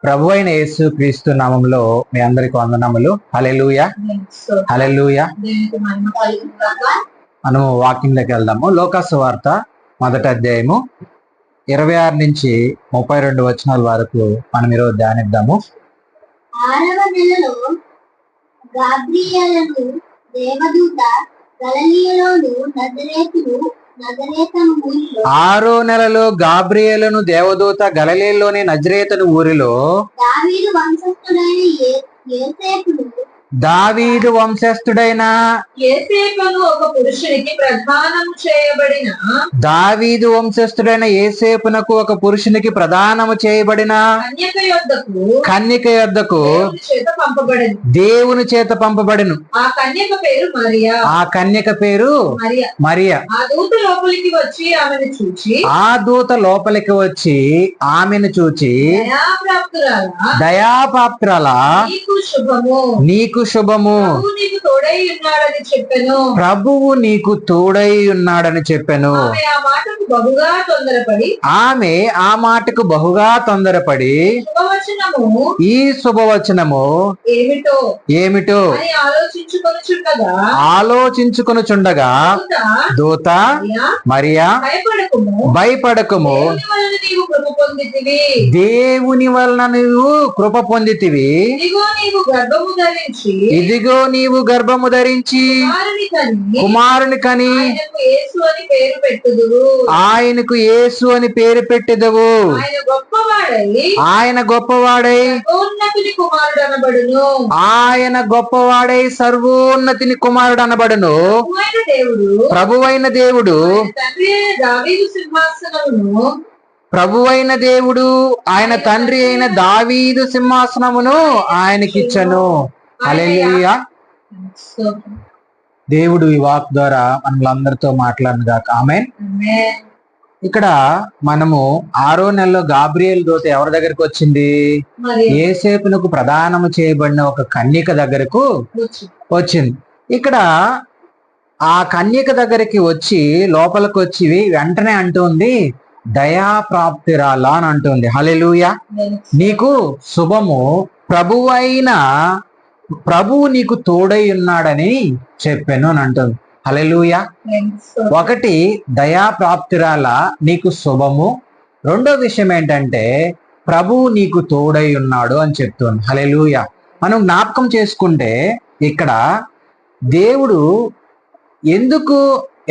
ప్రభు అయిన యేసు క్రీస్తు నామంలో మీ అందరికి వందనములు. హల్లెలూయా, హల్లెలూయా. మనము వాక్యంలోకి వెళ్దాము. లోకాసు వార్త 1వ అధ్యాయము 26 నుంచి 32 వచనాల వరకు మనం ఈరోజు ధ్యానిద్దాము. 6వ నెలలో గాబ్రియేలును దేవదూత గలిలయలోను నజరేతను ఊరిలో 6వ నెలలో గాబ్రియేలును దేవదూత గలిలయలోని నజరేతను ఊరిలో దావీదు వంశస్థుడైన యేసేపును ఒక పురుషునికి ప్రదానము చేయబడిన దావీదు వంశస్థుడైన యేసేపునకు ఒక పురుషునికి ప్రదానము చేయబడిన కన్యక యొద్దకు దేవుని చేత పంపబడెను. ఆ కన్యక పేరు మరియా. ఆ కన్యక పేరు మరియా. ఆ దూత లోపలికి వచ్చి ఆమెను చూచి ఆ దూత లోపలికి వచ్చి ఆమెను చూచి దయాపాత్రాలా నీకు శుభము, నీకు శుభము, నీకు తోడై ఉన్నాడని చెప్పెను. ప్రభువు నీకు తోడై ఉన్నాడని చెప్పెను. ఆమె ఆ మాటకు బహుగా తొందరపడి శుభవచనము ఈ శుభవచనము ఏమిటో అని ఆలోచించుకొనుచుండగా దూత మరియా భయపడకుము, దేవుని వలన నీవు కృప పొందితివి, ఇదిగో నీవు గర్భము ధరించి కుమారుని కని ఆయనకు యేసు అని పేరు పెట్టెదవు. ఆయన గొప్పవాడై ఆయన గొప్పవాడై సర్వోన్నతిని కుమారుడు అనబడును. ప్రభువైన దేవుడు ఆయన తండ్రి అయిన దావీదు సింహాసనమును ఆయనకిచ్చను. హల్లెలూయా. దేవుడు ఈ వాక్ ద్వారా మనలందరితో మాట్లాడిన గాక ఆమేన్. ఇక్కడ మనము 6వ నెలలో గాబ్రియేలు దూత ఎవరి దగ్గరకు వచ్చింది? యేసేపునకు ప్రదానము చేయబడిన ఒక కన్యక దగ్గరకు వచ్చింది. ఇక్కడ ఆ కన్యక దగ్గరికి వచ్చి లోపలికి వచ్చి వెంటనే అంటుంది దయాప్రాప్తిరాలా అని అంటుంది. హల్లెలూయా. నీకు శుభము, ప్రభువు నీకు తోడై ఉన్నాడని చెప్పాను అని అంటుంది. హల్లెలూయా. ఒకటి దయాప్రాప్తిరాల నీకు శుభము. రెండో విషయం ఏంటంటే ప్రభువు నీకు తోడై ఉన్నాడు అని చెప్తుంది. హల్లెలూయా. మనం జ్ఞాపకం చేసుకుంటే ఇక్కడ దేవుడు ఎందుకు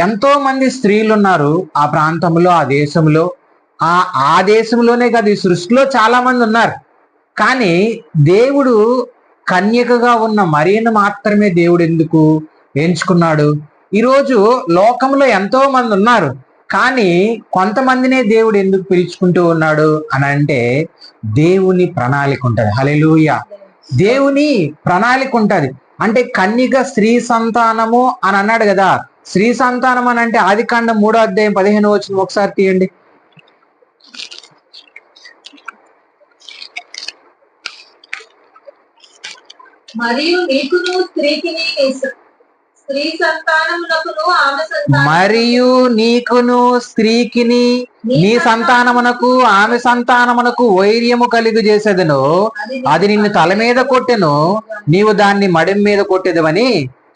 ఎంతో మంది స్త్రీలు ఉన్నారు ఆ ప్రాంతంలో, ఆ దేశంలో, ఆ దేశంలోనే కాదు ఈ సృష్టిలో చాలా మంది ఉన్నారు. కానీ దేవుడు కన్యకగా ఉన్న మరియను మాత్రమే దేవుడు ఎందుకు ఎంచుకున్నాడు? ఈరోజు లోకంలో ఎంతో మంది ఉన్నారు, కానీ కొంతమందినే దేవుడు ఎందుకు పిలుచుకుంటూ ఉన్నాడు అని అంటే దేవుని ప్రణాళిక ఉంటది. హల్లెలూయా. దేవుని ప్రణాళిక ఉంటది. అంటే కన్యక స్త్రీ సంతానము అని అన్నాడు కదా. స్త్రీ సంతానం అని అంటే ఆదికాండం 3వ అధ్యాయం 15వ వచనం ఒకసారి తీయండి. మరియు నీకును స్త్రీకిని నీ సంతానమునకు ఆమె సంతానమునకు వైర్యము కలుగు చేసేదను. అది నిన్ను తల మీద కొట్టెను, నీవు దాన్ని మడిం మీద కొట్టేదవని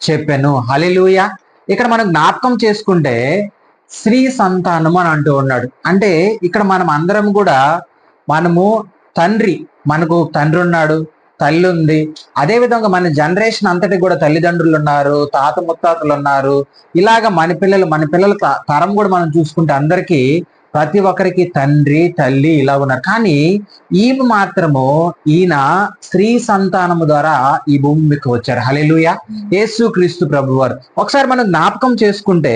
చెప్పాను. హల్లెలూయా. ఇక్కడ మనం జ్ఞాపకం చేసుకుంటే స్త్రీ సంతానము అని అంటూ ఉన్నాడు. అంటే ఇక్కడ మనం అందరం కూడా మనకు తండ్రి ఉన్నాడు, తల్లి ఉంది. అదే విధంగా మన జనరేషన్ అంతటి కూడా తల్లిదండ్రులు ఉన్నారు, తాత ముత్తాతలు ఉన్నారు. ఇలాగ మన పిల్లల తరం కూడా మనం చూసుకుంటే అందరికీ ప్రతి ఒక్కరికి తండ్రి తల్లి ఇలా ఉన్నారు. కానీ ఈయన స్త్రీ సంతానము ద్వారా ఈ భూమికి వచ్చారు. హల్లెలూయా. యేసు క్రీస్తు ప్రభువారు. ఒకసారి మనం జ్ఞాపకం చేసుకుంటే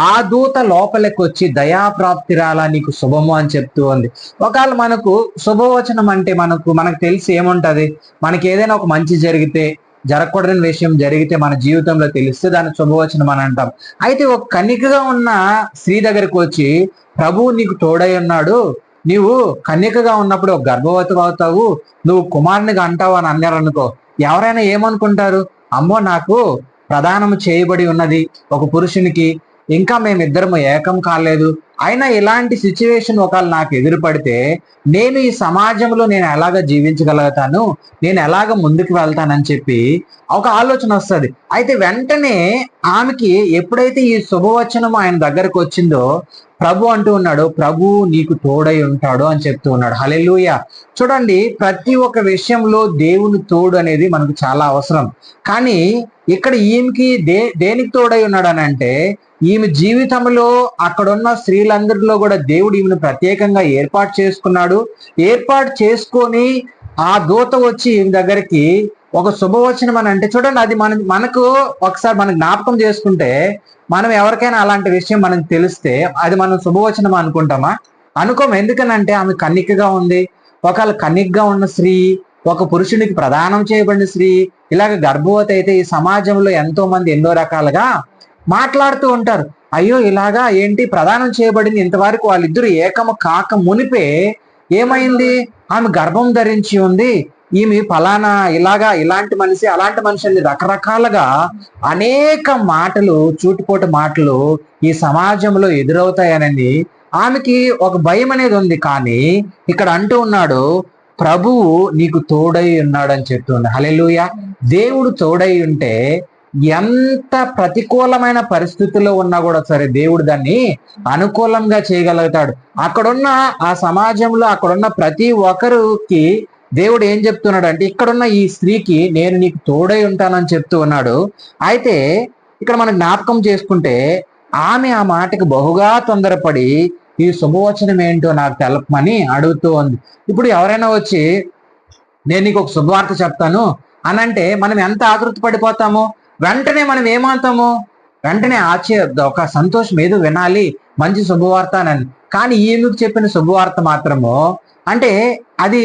ఆ దూత లోపలికి వచ్చి దయాప్రాప్తిరాలా నీకు శుభము అని చెప్తూ ఉంది. ఒకవేళ మనకు శుభవచనం అంటే మనకు తెలిసి ఏముంటది? మనకి ఏదైనా ఒక మంచి జరిగితే, జరగకూడని విషయం జరిగితే మన జీవితంలో తెలిస్తే దాన్ని శుభవచనం అని అంటాం. అయితే ఒక కన్యకగా ఉన్న స్త్రీ దగ్గరికి వచ్చి ప్రభువు నీకు తోడై ఉన్నాడు, నీవు కన్యకగా ఉన్నప్పుడు ఒక గర్భవతి అవుతావు, నువ్వు కుమారునిగా అంటావు అని అన్నారనుకో, ఎవరైనా ఏమనుకుంటారు? అమ్మో, నాకు ప్రదానం చేయబడి ఉన్నది ఒక పురుషునికి, ఇంకా మేమిద్దరము ఏకం కాలేదు అయినా ఇలాంటి సిచ్యువేషన్ ఒకవేళ నాకు ఎదురుపడితే నేను ఈ సమాజంలో నేను ఎలాగ జీవించగలుగుతాను, నేను ఎలాగ ముందుకు వెళ్తానని చెప్పి ఒక ఆలోచన వస్తుంది. అయితే వెంటనే ఆమెకి ఎప్పుడైతే ఈ శుభవచనం ఆయన దగ్గరకు వచ్చిందో ప్రభు అంటూ ఉన్నాడు, ప్రభు నీకు తోడై ఉంటాడు అని చెప్తూ ఉన్నాడు. హల్లెలూయా. చూడండి, ప్రతి ఒక్క విషయంలో దేవుని తోడు అనేది మనకు చాలా అవసరం. కానీ ఇక్కడ ఈమెకి దేనికి తోడై ఉన్నాడు అని అంటే, ఈమె జీవితంలో అక్కడున్న స్త్రీలందరిలో కూడా దేవుడు ఈమెను ప్రత్యేకంగా ఏర్పాటు చేసుకున్నాడు. ఏర్పాటు చేసుకొని ఆ దూత వచ్చి ఈమె దగ్గరికి ఒక శుభవచనం అని అంటే, చూడండి, అది మనకు ఒకసారి మనం జ్ఞాపకం చేసుకుంటే, మనం ఎవరికైనా అలాంటి విషయం మనకు తెలిస్తే అది మనం శుభవచనం అనుకుంటామా? అనుకోము. ఎందుకనంటే ఆమె కన్నికగా ఉంది. ఒకవేళ కన్నికగా ఉన్న స్త్రీ, ఒక పురుషునికి ప్రదానం చేయబడిన స్త్రీ ఇలాగ గర్భవతి అయితే ఈ సమాజంలో ఎంతో మంది ఎన్నో రకాలుగా మాట్లాడుతూ ఉంటారు. అయ్యో ఇలాగా ఏంటి, ప్రదానం చేయబడింది, ఇంతవరకు వాళ్ళిద్దరు ఏకము కాక మునిపే ఏమైంది, ఆమె గర్భం ధరించి ఉంది, ఈమె ఫలానా ఇలాగా ఇలాంటి మనిషి అలాంటి మనిషి అని రకరకాలుగా అనేక మాటలు, చూటుపోటు మాటలు ఈ సమాజంలో ఎదురవుతాయనని ఆమెకి ఒక భయం అనేది ఉంది. కానీ ఇక్కడ అంటూ ఉన్నాడు, ప్రభువు నీకు తోడై ఉన్నాడు అని చెప్తుంది. హల్లెలూయా. దేవుడు తోడై ఉంటే ఎంత ప్రతికూలమైన పరిస్థితుల్లో ఉన్నా కూడా సరే దేవుడు దాన్ని అనుకూలంగా చేయగలుగుతాడు. అక్కడున్న ఆ సమాజంలో అక్కడున్న ప్రతి ఒక్కరికి దేవుడు ఏం చెప్తున్నాడు అంటే, ఇక్కడున్న ఈ స్త్రీకి నేను నీకు తోడై ఉంటానని చెప్తూ ఉన్నాడు. అయితే ఇక్కడ మనం జ్ఞాపకం చేసుకుంటే ఆమె ఆ మాటకి బహుగా తొందరపడి ఈ శుభవచనం ఏంటో నాకు తెలపమని అడుగుతూ ఉంది. ఇప్పుడు ఎవరైనా వచ్చి నేను నీకు ఒక శుభవార్త చెప్తాను అని అంటే మనం ఎంత ఆతృత పడిపోతామో, వెంటనే మనం ఏమవుతాము, వెంటనే ఒక సంతోషం ఏదో వినాలి, మంచి శుభవార్త అని. కానీ ఈమెకు చెప్పిన శుభవార్త మాత్రము అంటే అది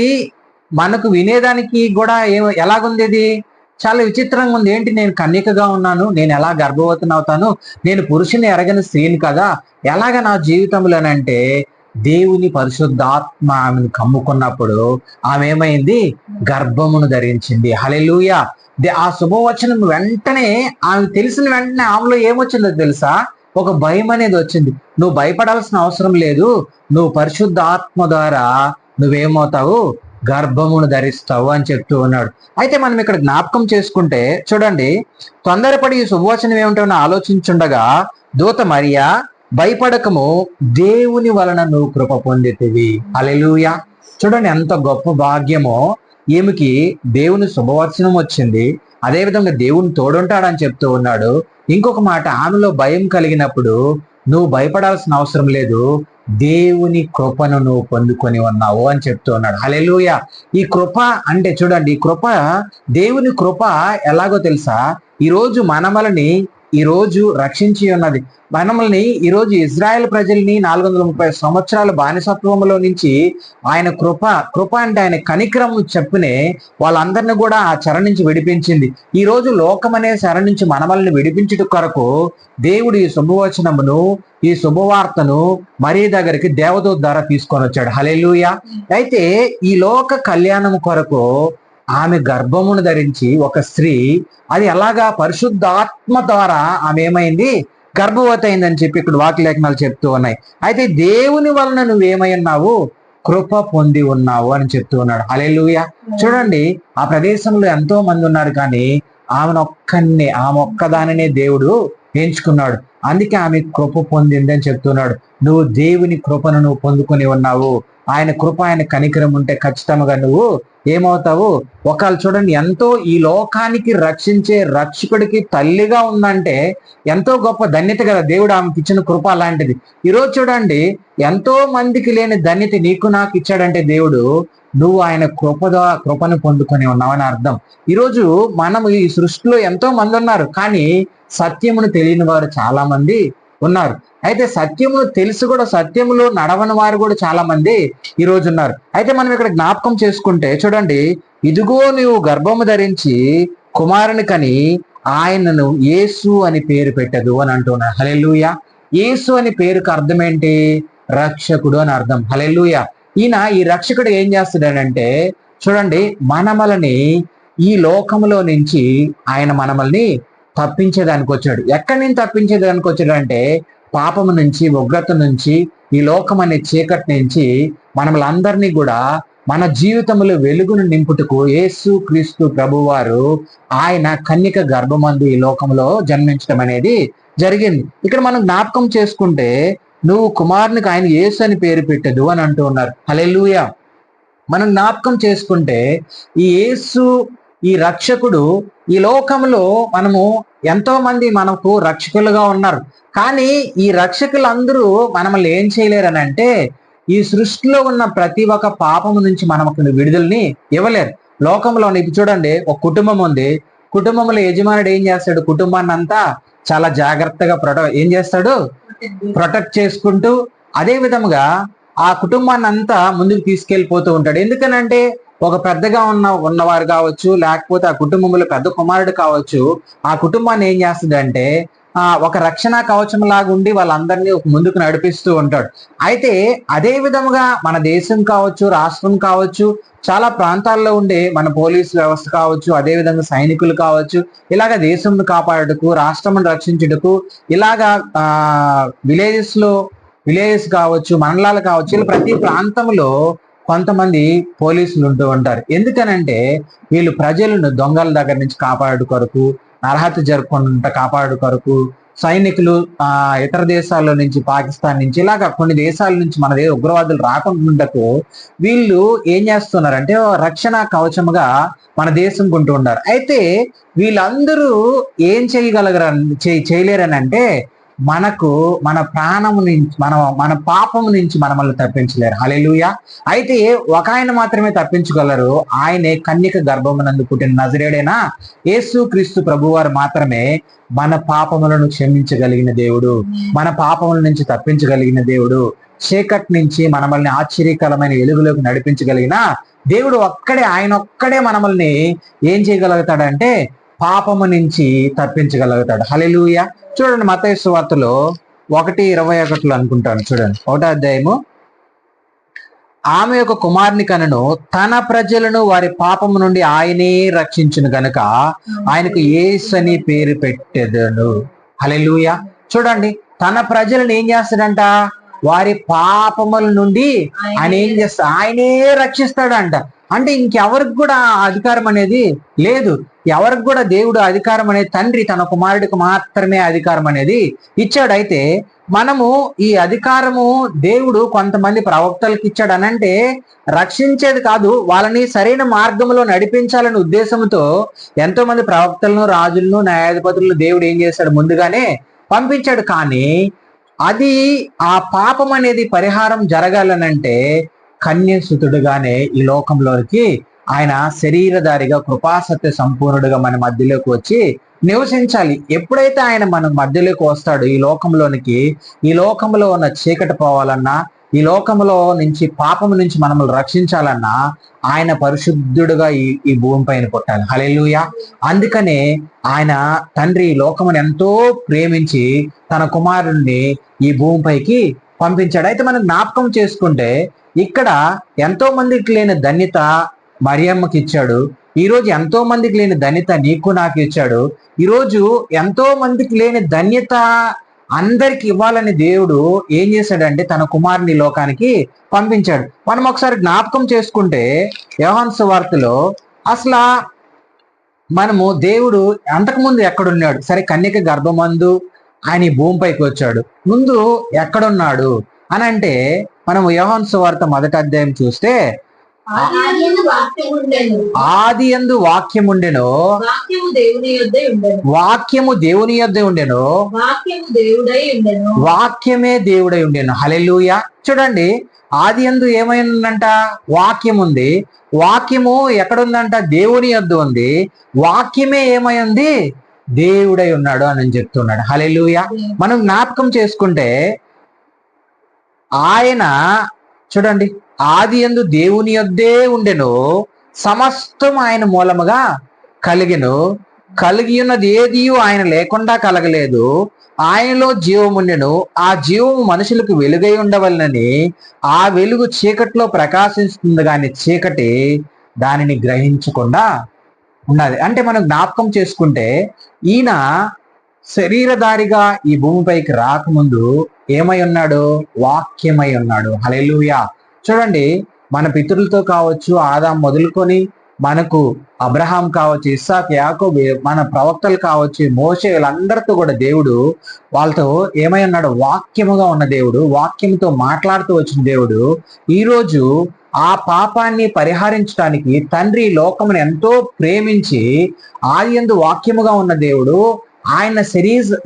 మనకు వినేదానికి కూడా ఎలాగుంది, ఇది చాలా విచిత్రంగా ఉంది. ఏంటి, నేను కన్యకగా ఉన్నాను, నేను ఎలా గర్భవతిని అవుతాను, నేను పురుషుని ఎరగని స్త్రీని కదా, ఎలాగ నా జీవితంలోనంటే దేవుని పరిశుద్ధాత్మ ఆమెను కమ్ముకున్నప్పుడు ఆమె ఏమైంది, గర్భమును ధరించింది. హల్లెలూయా. ఆ శుభవచనం వెంటనే ఆమె తెలిసిన వెంటనే ఆమెలో ఏమొచ్చిందో తెలుసా, ఒక భయం అనేది వచ్చింది. నువ్వు భయపడాల్సిన అవసరం లేదు, నువ్వు పరిశుద్ధాత్మ ద్వారా నువ్వేమవుతావు, గర్భమును ధరిస్తావు అని చెప్తూ ఉన్నాడు. అయితే మనం ఇక్కడ జ్ఞాపకం చేసుకుంటే చూడండి, తొందరపడి ఈ శుభవచనం ఏమిటో ఆలోచించుండగా దూత మరియా భయపడకము, దేవుని వలన నువ్వు కృప పొందితివి. హల్లెలూయా. చూడండి ఎంత గొప్ప భాగ్యమో, ఈమెకి దేవుని శుభవచనం వచ్చింది, అదేవిధంగా దేవుని తోడుంటాడని చెప్తూ ఉన్నాడు. ఇంకొక మాట, ఆమెలో భయం కలిగినప్పుడు నువ్వు భయపడాల్సిన అవసరం లేదు, దేవుని కృపను నువ్వు పొందుకొని ఉన్నావు అని చెప్తూ ఉన్నాడు. హల్లెలూయా. ఈ కృప అంటే చూడండి, ఈ కృప, దేవుని కృప ఎలాగో తెలుసా, ఈరోజు మనమలని ఈరోజు రక్షించి ఉన్నది. మనల్ని ఈరోజు ఇజ్రాయెల్ ప్రజల్ని 430 సంవత్సరాల బానిసత్వంలో నుంచి ఆయన కృప అంటే ఆయన కనికరం చెప్పునే వాళ్ళందరినీ కూడా ఆ చెర నుంచి విడిపించింది. ఈ రోజు లోకం అనే చెర నుంచి మనమల్ని విడిపించుట కొరకు దేవుడు ఈ శుభవచనమును, ఈ శుభవార్తను మరీ దగ్గరికి దేవదూత ద్వారా తీసుకొని వచ్చాడు. హల్లెలూయా. అయితే ఈ లోక కళ్యాణం కొరకు ఆమె గర్భమును ధరించి ఒక స్త్రీ, అది ఎలాగా, పరిశుద్ధాత్మ ద్వారా ఆమె ఏమైంది, గర్భవతి అయిందని చెప్పి ఇక్కడ వాక్యలేఖనాలు చెప్తూ ఉన్నాయి. అయితే దేవుని వలన నువ్వేమై ఉన్నావు, కృప పొంది ఉన్నావు అని చెప్తూ ఉన్నాడు. హల్లెలూయా. చూడండి, ఆ ప్రదేశంలో ఎంతో మంది ఉన్నారు, కానీ ఆమె ఒక్కదానినే దేవుడు ఎంచుకున్నాడు. అందుకే ఆమె కృప పొందింది అని చెప్తున్నాడు. నువ్వు దేవుని కృపను నువ్వు పొందుకొని ఉన్నావు. ఆయన కృప, ఆయన కనికరం ఉంటే ఖచ్చితంగా నువ్వు ఏమవుతావు. ఒకవేళ చూడండి, ఎంతో ఈ లోకానికి రక్షించే రక్షకుడికి తల్లిగా ఉందంటే ఎంతో గొప్ప ధన్యత కదా, దేవుడు ఆమెకి ఇచ్చిన కృప అలాంటిది. ఈరోజు చూడండి, ఎంతో మందికి లేని ధన్యత నీకు నాకు ఇచ్చాడంటే దేవుడు, నువ్వు ఆయన కృపను పొందుకొని ఉన్నావని అర్థం. ఈరోజు మనము ఈ సృష్టిలో ఎంతో మంది ఉన్నారు, కానీ సత్యమును తెలియని వారు చాలా మంది ఉన్నారు. అయితే సత్యమును తెలిసి కూడా సత్యములో నడవని వారు కూడా చాలా మంది ఈ రోజు ఉన్నారు. అయితే మనం ఇక్కడ జ్ఞాపకం చేసుకుంటే చూడండి, ఇదిగో నువ్వు గర్భము ధరించి కుమారుని కని ఆయనను యేసు అని పేరు పెట్టదు అని అంటున్నాడు. హల్లెలూయా. యేసు అని పేరుకు అర్థం ఏంటి, రక్షకుడు అని అర్థం. హల్లెలూయా. ఈ రక్షకుడు ఏం చేస్తాడనంటే చూడండి, మనమలని ఈ లోకములో నుంచి ఆయన మనమల్ని తప్పించేదానికి వచ్చాడు. ఎక్కడి నుంచి తప్పించేదానికి వచ్చాడు అంటే పాపము నుంచి, ఉగ్రత నుంచి, ఈ లోకం అనే చీకటి నుంచి మనల్ని కూడా మన జీవితంలో వెలుగును నింపుటకు యేసు క్రీస్తు ప్రభువారు ఆయన కన్యక గర్భమందు ఈ లోకంలో జన్మించడం అనేది జరిగింది. ఇక్కడ మనం జ్ఞాపకం చేసుకుంటే నువ్వు కుమారునికి ఆయన యేసు అని పేరు పెట్టదు అని అంటూ ఉన్నారు. హల్లెలూయా. మనం జ్ఞాపకం చేసుకుంటే ఈ యేసు, ఈ రక్షకుడు, ఈ లోకంలో మనము ఎంతో మంది మనకు రక్షకులుగా ఉన్నారు. కానీ ఈ రక్షకులందరూ మనల్ని ఏం చేయలేరని అంటే ఈ సృష్టిలో ఉన్న ప్రతి ఒక్క పాపము నుంచి మనకు విడుదలని ఇవ్వలేరు. లోకంలో ఇప్పుడు చూడండి, ఒక కుటుంబం ఉంది. కుటుంబంలో యజమానుడు ఏం చేస్తాడు? కుటుంబాన్ని అంతా చాలా జాగ్రత్తగా ఏం చేస్తాడు? ప్రొటెక్ట్ చేసుకుంటూ అదే విధముగా ఆ కుటుంబాన్ని అంతా ముందుకు తీసుకెళ్ళిపోతూ ఉంటాడు. ఎందుకనంటే ఒక పెద్దగా ఉన్నవారు కావచ్చు, లేకపోతే ఆ కుటుంబంలో పెద్ద కుమారుడు కావచ్చు, ఆ కుటుంబాన్ని ఏం చేస్తుంది ఒక రక్షణ కవచం లాగా ఉండి వాళ్ళందరినీ ముందుకు నడిపిస్తూ ఉంటాడు. అయితే అదే విధముగా మన దేశం కావచ్చు, రాష్ట్రం కావచ్చు, చాలా ప్రాంతాల్లో ఉండే మన పోలీసు వ్యవస్థ కావచ్చు, అదే విధంగా సైనికులు కావచ్చు, ఇలాగ దేశం కాపాడుటకు, రాష్ట్రం రక్షించుటకు, ఇలాగా విలేజెస్ కావచ్చు, మండలాలు కావచ్చు, ఇలా ప్రతి ప్రాంతంలో కొంతమంది పోలీసులు ఉంటూ ఉంటారు. ఎందుకనంటే వీళ్ళు ప్రజలను దొంగల దగ్గర నుంచి కాపాడు కొరకు, నరహత్య జరగకుండా కాపాడు కొరకు, సైనికులు ఇతర దేశాల్లో నుంచి, పాకిస్తాన్ నుంచి, ఇలాగా కొన్ని దేశాల నుంచి మన ఉగ్రవాదులు రాకుండా వీళ్ళు ఏం చేస్తున్నారంటే రక్షణ కవచముగా మన దేశం కొంటూ ఉన్నారు. అయితే వీళ్ళందరూ ఏం చేయలేరని అంటే మన ప్రాణము నుంచి, మన పాపము నుంచి మనల్ని తప్పించలేరు. హల్లెలూయా. అయితే ఒక ఆయన మాత్రమే తప్పించగలరు. ఆయనే కన్యక గర్భమునందు పుట్టిన నజరేయుడైన యేసు క్రీస్తు ప్రభువారు మాత్రమే మన పాపములను క్షమించగలిగిన దేవుడు, మన పాపముల నుంచి తప్పించగలిగిన దేవుడు, చీకటి నుంచి మనల్ని ఆశ్చర్యకరమైన వెలుగులోకి నడిపించగలిగిన దేవుడు ఒక్కడే. ఆయన ఒక్కడే మనల్ని ఏం చేయగలుగుతాడంటే పాపము నుంచి తప్పించగలుగుతాడు. హల్లెలూయా. చూడండి, మత్తయి సువార్తలో 1:21 అనుకుంటాను. చూడండి, 1వ అధ్యాయము. ఆమె యొక్క కుమారుని కనను, తన ప్రజలను వారి పాపము నుండి ఆయనే రక్షించును గనుక ఆయనకు యేసు అని పేరు పెట్టెదను. హల్లెలూయా. చూడండి, తన ప్రజలను ఏం చేస్తాడంట? వారి పాపముల నుండి ఆయన ఏం చేస్తాడు? ఆయనే రక్షిస్తాడంట. అంటే ఇంకెవరికి కూడా అధికారం అనేది లేదు. ఎవరికి కూడా దేవుడు అధికారం అనేది, తండ్రి తన కుమారుడికి మాత్రమే అధికారం అనేది ఇచ్చాడు. అయితే మనము ఈ అధికారము దేవుడు కొంతమంది ప్రవక్తలకు ఇచ్చాడు అనంటే రక్షించేది కాదు, వాళ్ళని సరైన మార్గంలో నడిపించాలనే ఉద్దేశంతో ఎంతో మంది ప్రవక్తలను, రాజులను, న్యాయాధిపతులను దేవుడు ఏం చేశాడు? ముందుగానే పంపించాడు. కానీ అది ఆ పాపం అనేది పరిహారం జరగాలనంటే కన్యసుతుడుగానే ఈ లోకంలోకి ఆయన శరీరధారిగా, కృపాసత్య సంపూర్ణుడుగా మన మధ్యలోకి వచ్చి నివసించాలి. ఎప్పుడైతే ఆయన మన మధ్యలోకి వస్తాడు ఈ లోకంలోనికి, ఈ లోకంలో ఉన్న చీకటి పోవాలన్నా, ఈ లోకంలో నుంచి పాపం నుంచి మనల్ని రక్షించాలన్నా ఆయన పరిశుద్ధుడుగా ఈ భూమి పైన పుట్టాలి. హల్లెలూయా. అందుకనే ఆయన తండ్రి ఈ లోకమును ఎంతో ప్రేమించి తన కుమారుణ్ణి ఈ భూమిపైకి పంపించాడు. అయితే మనం జ్ఞాపకం చేసుకుంటే ఇక్కడ ఎంతో మందికి లేని ధన్యత మరియమ్మకి ఇచ్చాడు. ఈరోజు ఎంతో మందికి లేని ధన్యత నీకు నాకు ఇచ్చాడు. ఈరోజు ఎంతో మందికి లేని ధన్యత అందరికి ఇవ్వాలని దేవుడు ఏం చేశాడంటే తన కుమారుని లోకానికి పంపించాడు. మనం ఒకసారి జ్ఞాపకం చేసుకుంటే యోహాను సువార్తలో అసలు మనము దేవుడు అంతకుముందు ఎక్కడున్నాడు? సరే, కన్యక గర్భమందు ఆయన ఈ భూమిపైకి వచ్చాడు. ముందు ఎక్కడున్నాడు అని అంటే మనము యోహాను సువార్త 1వ అధ్యాయం చూస్తే ఆది యందు వాక్యం ఉండెను, వాక్యము దేవుని యొద్ద ఉండెను, వాక్యమే దేవుడై ఉండెను. హల్లెలూయా. చూడండి, ఆది యందు ఏమైందంట? వాక్యం ఉంది. వాక్యము ఎక్కడుందంట? దేవుని యొద్ద ఉంది. వాక్యమే ఏమై ఉంది? దేవుడై ఉన్నాడు అని చెప్తున్నాడు. హల్లెలూయా. మనం జ్ఞాపకం చేసుకుంటే ఆయన చూడండి, ఆది యందు దేవుని యొద్దే ఉండెను, సమస్తం ఆయన మూలముగా కలిగెను, కలిగి ఉన్నది ఏది ఆయన లేకుండా కలగలేదు. ఆయనలో జీవముండెను, ఆ జీవము మనుషులకు వెలుగై ఉండవలనని ఆ వెలుగు చీకటిలో ప్రకాశిస్తుంది, కానీ చీకటి దానిని గ్రహించకుండా ఉన్నది. అంటే మనం జ్ఞాపకం చేసుకుంటే ఈయన శరీరధారిగా ఈ భూమిపైకి రాకముందు ఏమై ఉన్నాడు? వాక్యమై ఉన్నాడు. హల్లెలూయా. చూడండి, మన పితరులతో కావచ్చు, ఆదాం మొదలుకొని మనకు అబ్రహాం కావచ్చు, ఇస్సాక్, యాకోబు, మన ప్రవక్తలు కావచ్చు, మోషే, వీళ్ళందరితో కూడా దేవుడు వాళ్ళతో ఏమై ఉన్నాడు? వాక్యముగా ఉన్న దేవుడు, వాక్యంతో మాట్లాడుతూ వచ్చిన దేవుడు ఈరోజు ఆ పాపాన్ని పరిహరించడానికి తండ్రి లోకమును ఎంతో ప్రేమించి ఆదియందు వాక్యముగా ఉన్న దేవుడు ఆయన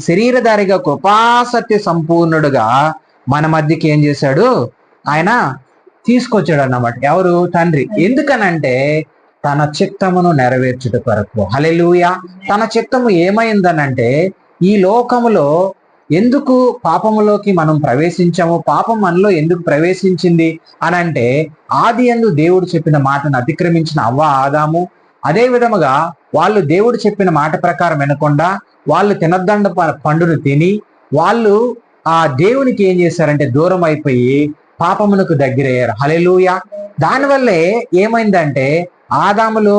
శరీరధారిగా కృపాసత్య సంపూర్ణుడుగా మన మధ్యకి ఏం చేశాడు? ఆయన తీసుకొచ్చాడు అన్నమాట. ఎవరు? తండ్రి. ఎందుకనంటే తన చిత్తమును నెరవేర్చుట కొరకు. హల్లెలూయా. తన చిత్తము ఏమైందనంటే ఈ లోకములో ఎందుకు పాపములోకి మనం ప్రవేశించాము, పాపం మనలో ఎందుకు ప్రవేశించింది అని అంటే ఆది యందు దేవుడు చెప్పిన మాటను అతిక్రమించిన అవ్వ, ఆదాము, అదే విధముగా వాళ్ళు దేవుడు చెప్పిన మాట ప్రకారం వినకుండా వాళ్ళు తినద్దండ పండును తిని వాళ్ళు ఆ దేవునికి ఏం చేశారంటే దూరం అయిపోయి పాపమునకు దగ్గరయ్యారు. హల్లెలూయా. దానివల్లే ఏమైందంటే ఆదాములో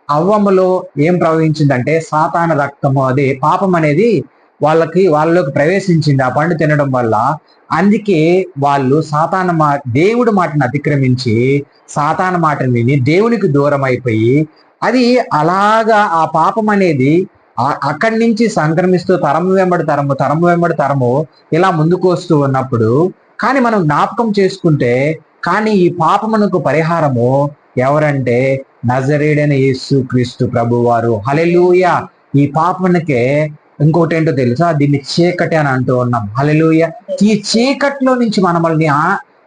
అవ్వములో ఏం ప్రవహించిందంటే సాతాన రక్తము, అదే పాపం అనేది వాళ్ళలోకి ప్రవేశించింది ఆ పండు తినడం వల్ల. అందుకే వాళ్ళు దేవుడి మాటను అతిక్రమించి సాతాన మాటను విని దేవునికి దూరం అయిపోయి అది అలాగా ఆ పాపం అనేది అక్కడి నుంచి సంక్రమిస్తూ తరము వెంబడి తరము ఇలా ముందుకు వస్తూ ఉన్నప్పుడు, కానీ మనం జ్ఞాపకం చేసుకుంటే కానీ ఈ పాపమునకు పరిహారము ఎవరంటే నజరేయుడైన యేసు క్రీస్తు ప్రభువారు. హల్లెలూయా. ఈ పాపమునకే ఇంకోటి ఏంటో తెలుసా? దీన్ని చీకటి అని అంటూ ఉన్నాం. హల్లెలూయా. ఈ చీకట్లో నుంచి మనల్ని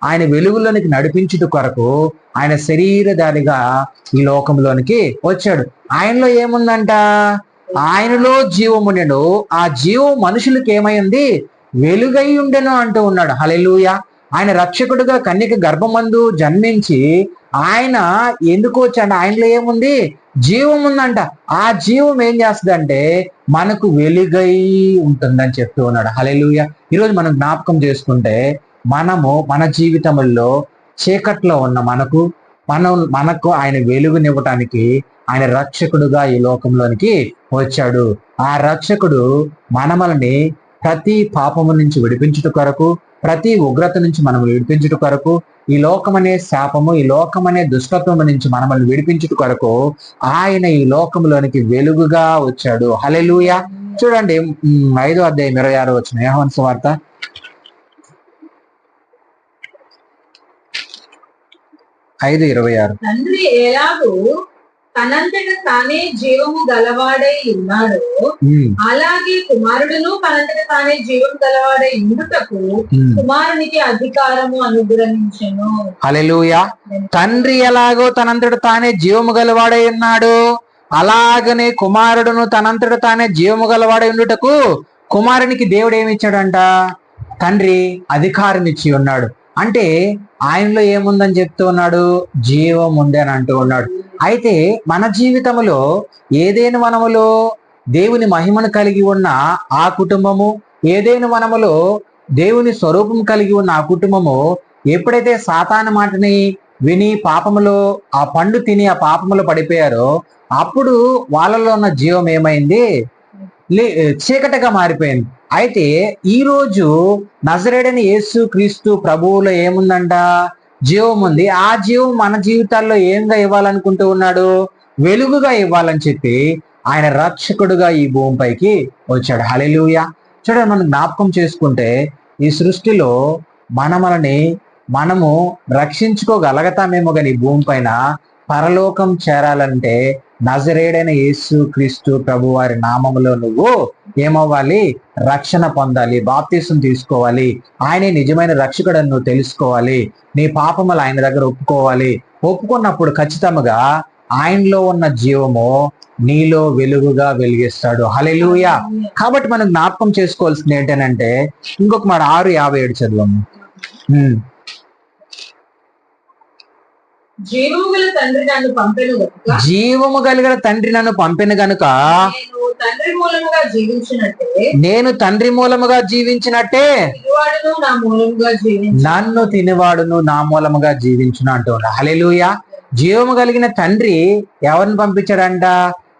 ఆయన వెలుగులోనికి నడిపించుట కొరకు ఆయన శరీరధారిగా ఈ లోకంలోనికి వచ్చాడు. ఆయనలో ఏముందంట? ఆయనలో జీవముండెను, ఆ జీవం మనుషులకు ఏమైంది? వెలుగై ఉండెను అంటూ ఉన్నాడు. హల్లెలూయా. ఆయన రక్షకుడుగా కన్యక గర్భమందు జన్మించి ఆయన ఎందుకు వచ్చాడు? ఆయనలో ఏముంది? జీవం ఉందంట. ఆ జీవం ఏం చేస్తుందంటే మనకు వెలుగై ఉంటుందని చెప్తూ ఉన్నాడు. హల్లెలూయా. ఈరోజు మనం జ్ఞాపకం చేసుకుంటే మన జీవితంలో చీకట్లో ఉన్న మనకు ఆయన వెలుగునివ్వటానికి ఆయన రక్షకుడుగా ఈ లోకంలోనికి వచ్చాడు. ఆ రక్షకుడు మనల్ని ప్రతి పాపము నుంచి విడిపించుట కొరకు, ప్రతి ఉగ్రత నుంచి మనం విడిపించుట కొరకు, ఈ లోకమనే శాపము, ఈ లోకమనే దుష్టత్వము నుంచి మనల్ని విడిపించుట కొరకు ఆయన ఈ లోకంలోనికి వెలుగుగా వచ్చాడు. హల్లెలూయా. చూడండి 5వ అధ్యాయం 26వ వచనం, యోహాను సువార్త 5:26. తండ్రి ఎలాగూ తనంతట తానే జీవము గలవాడై ఉన్నాడో అలాగే కుమారుడును తనంతట తానే జీవము గలవాడై ఉండుటకు కుమారునికి అధికారము అనుగ్రహించెను. హల్లెలూయా. తండ్రి ఎలాగో తనంతట తానే జీవము గలవాడై ఉన్నాడు, అలాగనే కుమారుడును తనంతట తానే జీవము గలవాడై ఉండుటకు కుమారునికి దేవుడు ఏమి ఇచ్చాడంట? తండ్రి అధికారం ఇచ్చి ఉన్నాడు. అంటే ఆయనలో ఏముందని చెప్తూ ఉన్నాడు? జీవం ఉంది అని అంటూ ఉన్నాడు. అయితే మన జీవితంలో ఏదైనా వనములో దేవుని మహిమను కలిగి ఉన్న ఆ కుటుంబము, ఏదైనా వనములో దేవుని స్వరూపం కలిగి ఉన్న ఆ కుటుంబము ఎప్పుడైతే సాతాను మాటని విని పాపములో ఆ పండు తిని ఆ పాపములో పడిపోయారో అప్పుడు వాళ్ళలో ఉన్న జీవం ఏమైంది? చీకటిగా మారిపోయింది. అయితే ఈ రోజు నజరేయుడైన యేసు క్రీస్తు ప్రభువులో ఏముందంట? జీవం ఉంది. ఆ జీవం మన జీవితాల్లో ఏంగా ఇవ్వాలనుకుంటూ ఉన్నాడు? వెలుగుగా ఇవ్వాలని చెప్పి ఆయన రక్షకుడుగా ఈ భూమిపైకి వచ్చాడు. హల్లెలూయా. చూడండి, మనం జ్ఞాపకం చేసుకుంటే ఈ సృష్టిలో మనము రక్షించుకోగలుగుతామేమో కానీ ఈ భూమి పైన పరలోకం చేరాలంటే నజరేయుడైన యేసు క్రీస్తు ప్రభు వారి నామములో నువ్వు ఏమవ్వాలి? రక్షణ పొందాలి, బాప్తీసం తీసుకోవాలి, ఆయనే నిజమైన రక్షకుడని నువ్వు తెలుసుకోవాలి, నీ పాపములు ఆయన దగ్గర ఒప్పుకోవాలి. ఒప్పుకున్నప్పుడు ఖచ్చితంగా ఆయనలో ఉన్న జీవము నీలో వెలుగుగా వెలిగిస్తాడు. హల్లెలూయా. కాబట్టి మనం జ్ఞాపకం చేసుకోవాల్సింది ఏంటంటే ఇంకొక మాట 6:57 చదువు. జీవము గల తండ్రి నన్ను పంపెను గనుక, జీవము కలిగిన తండ్రి నన్ను పంపెను గనుక నేను తండ్రి మూలముగా జీవించినట్టే తినువాడును నా మూలముగా జీవించును. నన్ను తినేవాడును నా మూలముగా జీవించును అంటున్నాడు. హల్లెలూయా. జీవము కలిగిన తండ్రి ఎవరిని పంపించాడంట?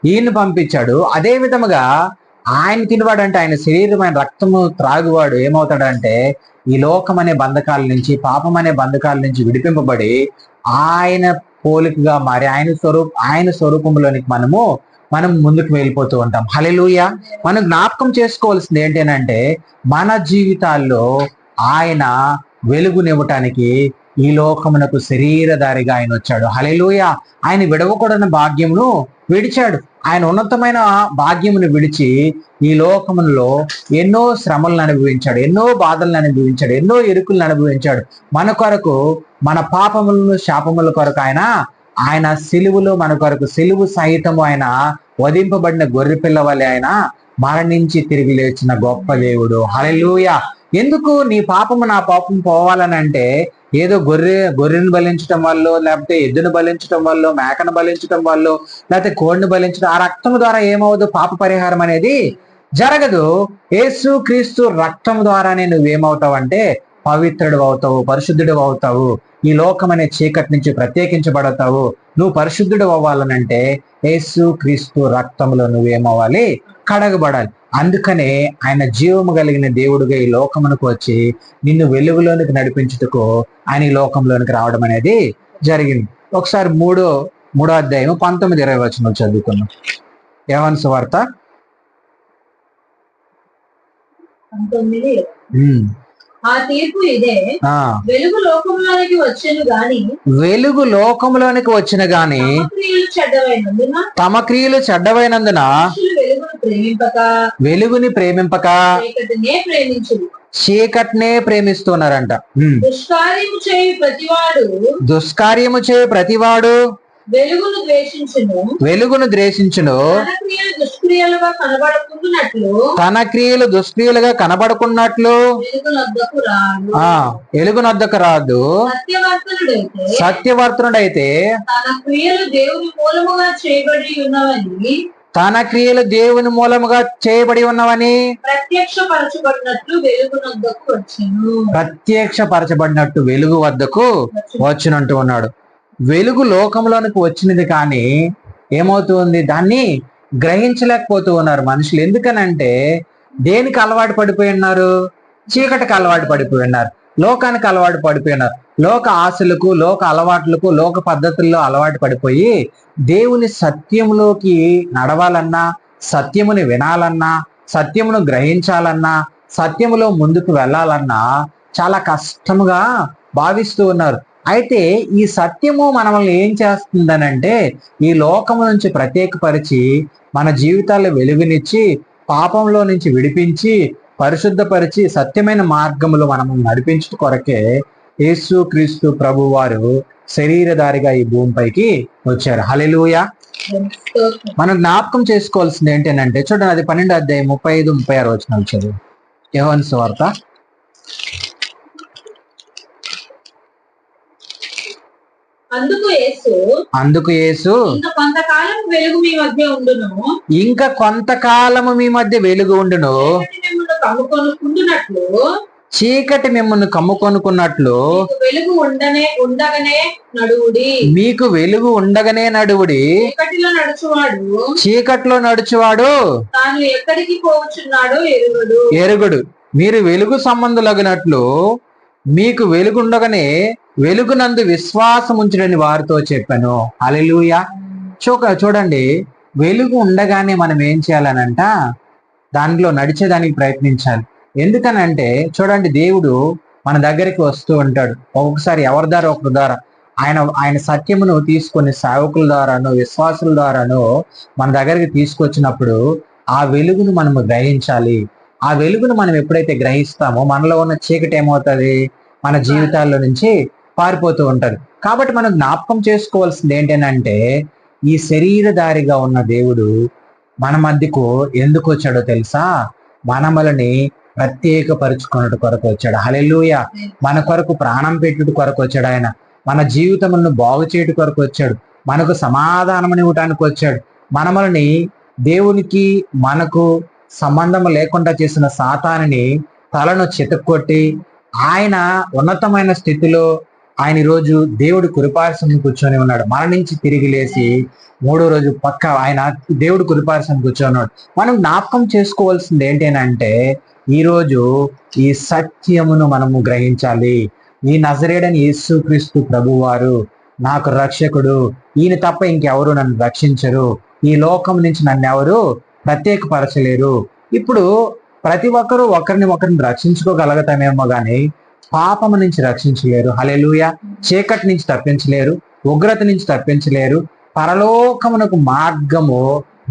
ఈయన్ని పంపించాడు. అదే విధముగా ఆయన తినవాడు అంటే ఆయన శరీరమైన రక్తము త్రాగువాడు ఏమవుతాడంటే ఈ లోకం అనే బంధకాల నుంచి, పాపం అనే బంధకాల నుంచి విడిపింపబడి ఆయన పోలికగా మారి ఆయన స్వరూపంలోనికి మనం ముందుకు వెళ్ళిపోతూ ఉంటాం. హల్లెలూయా. మనం జ్ఞాపకం చేసుకోవాల్సింది ఏంటంటే మన జీవితాల్లో ఆయన వెలుగునివ్వటానికి ఈ లోకమునకు శరీరధారిగా ఆయన వచ్చాడు. హల్లెలూయా. ఆయన విడవకూడని భాగ్యమును విడిచాడు. ఆయన ఉన్నతమైన భాగ్యమును విడిచి ఈ లోకములో ఎన్నో శ్రమలను అనుభవించాడు, ఎన్నో బాధలను అనుభవించాడు, ఎన్నో ఇరుకులను అనుభవించాడు. మన కొరకు, మన పాపములను శాపముల కొరకు ఆయన సిలువులో మన కొరకు సిలువు సహితము ఆయన వధింపబడిన గొర్రెపిల్ల వలె ఆయన మరణించి తిరిగి లేచిన గొప్ప దేవుడు. హల్లెలూయా. ఎందుకు నీ పాపము నా పాపం పోవాలని అంటే ఏదో గొర్రెను బలించడం వల్ల, లేకపోతే ఎద్దును బలించడం వల్ల, మేకను బలించడం వల్ల, లేకపోతే కోడిని బలించడం, ఆ రక్తం ద్వారా ఏమవుదు? పాప పరిహారం అనేది జరగదు. యేసు క్రీస్తు రక్తం ద్వారానే నువ్వేమవుతావు అంటే పవిత్రుడు అవుతావు, పరిశుద్ధుడు అవుతావు. ఈ లోకం అనే చీకటి నుంచి ప్రత్యేకించబడతావు. నువ్వు పరిశుద్ధుడు అవ్వాలనంటే యేసు క్రీస్తు రక్తంలో నువ్వేమవ్వాలి? కడగబడాలి. అందుకనే ఆయన జీవము కలిగిన దేవుడుగా ఈ లోకమునకు వచ్చి నిన్ను వెలుగులోనికి నడిపించుటకు ఆయన ఈ లోకంలోనికి రావడం అనేది జరిగింది. ఒకసారి మూడో అధ్యాయం 19-20 వచనాలు చదువుకున్నాం. యోహాను సువార్త 19. ఆ తీర్పు ఇదే, వెలుగు లోకంలోనికి వచ్చెను గాని తమ క్రియలు చెడ్డవైనందున వెలుగుని ప్రేమింపక చీకటినే ప్రేమిస్తున్నారంట. దుష్కార్యము చేయు ప్రతివాడు వెలుగును ద్వేషించును, తన క్రియలు దుష్క్రియలుగా కనబడుకున్నట్లు వెలుగునొద్దకు రాదు. సత్యవర్తనుడైతే తన క్రియలు దేవుని మూలముగా చేయబడి ఉన్నవని ప్రత్యక్షపరచబడినట్టు వెలుగు వద్దకు వచ్చినట్టు ఉన్నాడు. వెలుగు లోకంలోనికి వచ్చినది కానీ ఏమవుతుంది? దాన్ని గ్రహించలేకపోతూ ఉన్నారు మనుషులు. ఎందుకనంటే దేనికి అలవాటు పడిపోయి ఉన్నారు? చీకటికి అలవాటు పడిపోయి ఉన్నారు, లోకానికి అలవాటు పడిపోయి ఉన్నారు. లోక ఆశలకు, లోక అలవాట్లకు, లోక పద్ధతుల్లో అలవాటు పడిపోయి దేవుని సత్యములోకి నడవాలన్నా, సత్యముని వినాలన్నా, సత్యమును గ్రహించాలన్నా, సత్యములో ముందుకు వెళ్ళాలన్నా చాలా కష్టముగా భావిస్తూ ఉన్నారు. అయితే ఈ సత్యము మనల్ని ఏం చేస్తుందనంటే ఈ లోకము నుంచి ప్రత్యేకపరిచి మన జీవితాల్లో వెలుగునిచ్చి పాపంలో నుంచి విడిపించి పరిశుద్ధపరిచి సత్యమైన మార్గములో మనము నడిపించు కొరకే యేసు క్రీస్తు ప్రభు వారు శరీరధారిగా ఈ భూమిపైకి వచ్చారు. హల్లెలూయా. మనం జ్ఞాపకం చేసుకోవాల్సింది ఏంటంటే చూడండి, అది 12 అధ్యాయం 35-36 వచనాలు చదువు. యోహాను సువార్త. అందుకు యేసు ఇంకా కొంతకాలము మీ మధ్య వెలుగు ఉండును, చీకటి మిమ్మల్ని కమ్ముకొనుకున్నట్లు మీకు వెలుగు ఉండగానే నడువుడి. చీకటిలో నడుచువాడు తాను ఎక్కడికి పోవచ్చున్నాడో ఎరుగుడు. మీరు వెలుగు సంబంధులగినట్లు మీకు వెలుగుండగానే వెలుగునందు విశ్వాసం ఉంచుడని వారితో చెప్పాను. హల్లెలూయా. చూడండి, వెలుగు ఉండగానే మనం ఏం చేయాలనంట? దానిలో నడిచేదానికి ప్రయత్నించాలి. ఎందుకనంటే చూడండి, దేవుడు మన దగ్గరికి వస్తూ ఉంటాడు. ఒక్కొక్కసారి ఎవరి ద్వారా ఒకరి ద్వారా ఆయన సత్యమును తీసుకొని సేవకుల ద్వారాను, విశ్వాసుల ద్వారాను మన దగ్గరికి తీసుకొచ్చినప్పుడు ఆ వెలుగును మనము గ్రహించాలి. ఆ వెలుగును మనం ఎప్పుడైతే గ్రహిస్తామో మనలో ఉన్న చీకటి ఏమవుతుంది? మన జీవితాల్లో నుంచి పారిపోతూ ఉంటది. కాబట్టి మనం జ్ఞాపకం చేసుకోవాల్సింది ఏంటంటే ఈ శరీరధారిగా ఉన్న దేవుడు మన మధ్యకు ఎందుకు వచ్చాడో తెలుసా? మనమలని ప్రత్యేకపరుచుకున్నట్టు కొరకు వచ్చాడు. హల్లెలూయా. మన కొరకు ప్రాణం పెట్టుట కొరకు వచ్చాడు. ఆయన మన జీవితములను బాగు చేయట కొరకు వచ్చాడు. మనకు సమాధానం ఇవ్వటానికి వచ్చాడు. మనమలని దేవునికి మనకు సంబంధం లేకుండా చేసిన సాతానుని తలను చితక్కొట్టి ఆయన ఉన్నతమైన స్థితిలో ఆయన ఈరోజు దేవుడు కురిపార్శ్వం కూర్చొని ఉన్నాడు. మరణించి తిరిగి లేచి మూడో రోజు పక్క ఆయన దేవుడు కురిపార్శ్వం కూర్చొని ఉన్నాడు. మనం జ్ఞాపకం చేసుకోవాల్సింది ఏంటంటే ఈరోజు ఈ సత్యమును మనము గ్రహించాలి. ఈ నజరేయుడైన యేసుక్రీస్తు ప్రభువారు నాకు రక్షకుడు, ఈయన తప్ప ఇంకెవరు నన్ను రక్షించరు, ఈ లోకం నుంచి నన్ను ఎవరు ప్రత్యేకపరచలేరు. ఇప్పుడు ప్రతి ఒక్కరూ ఒకరిని రక్షించుకోగలుగుతామేమో గాని పాపము నుంచి రక్షించలేరు. హల్లెలూయా. చీకటి నుంచి తప్పించలేరు, ఉగ్రత నుంచి తప్పించలేరు. పరలోకమునకు మార్గము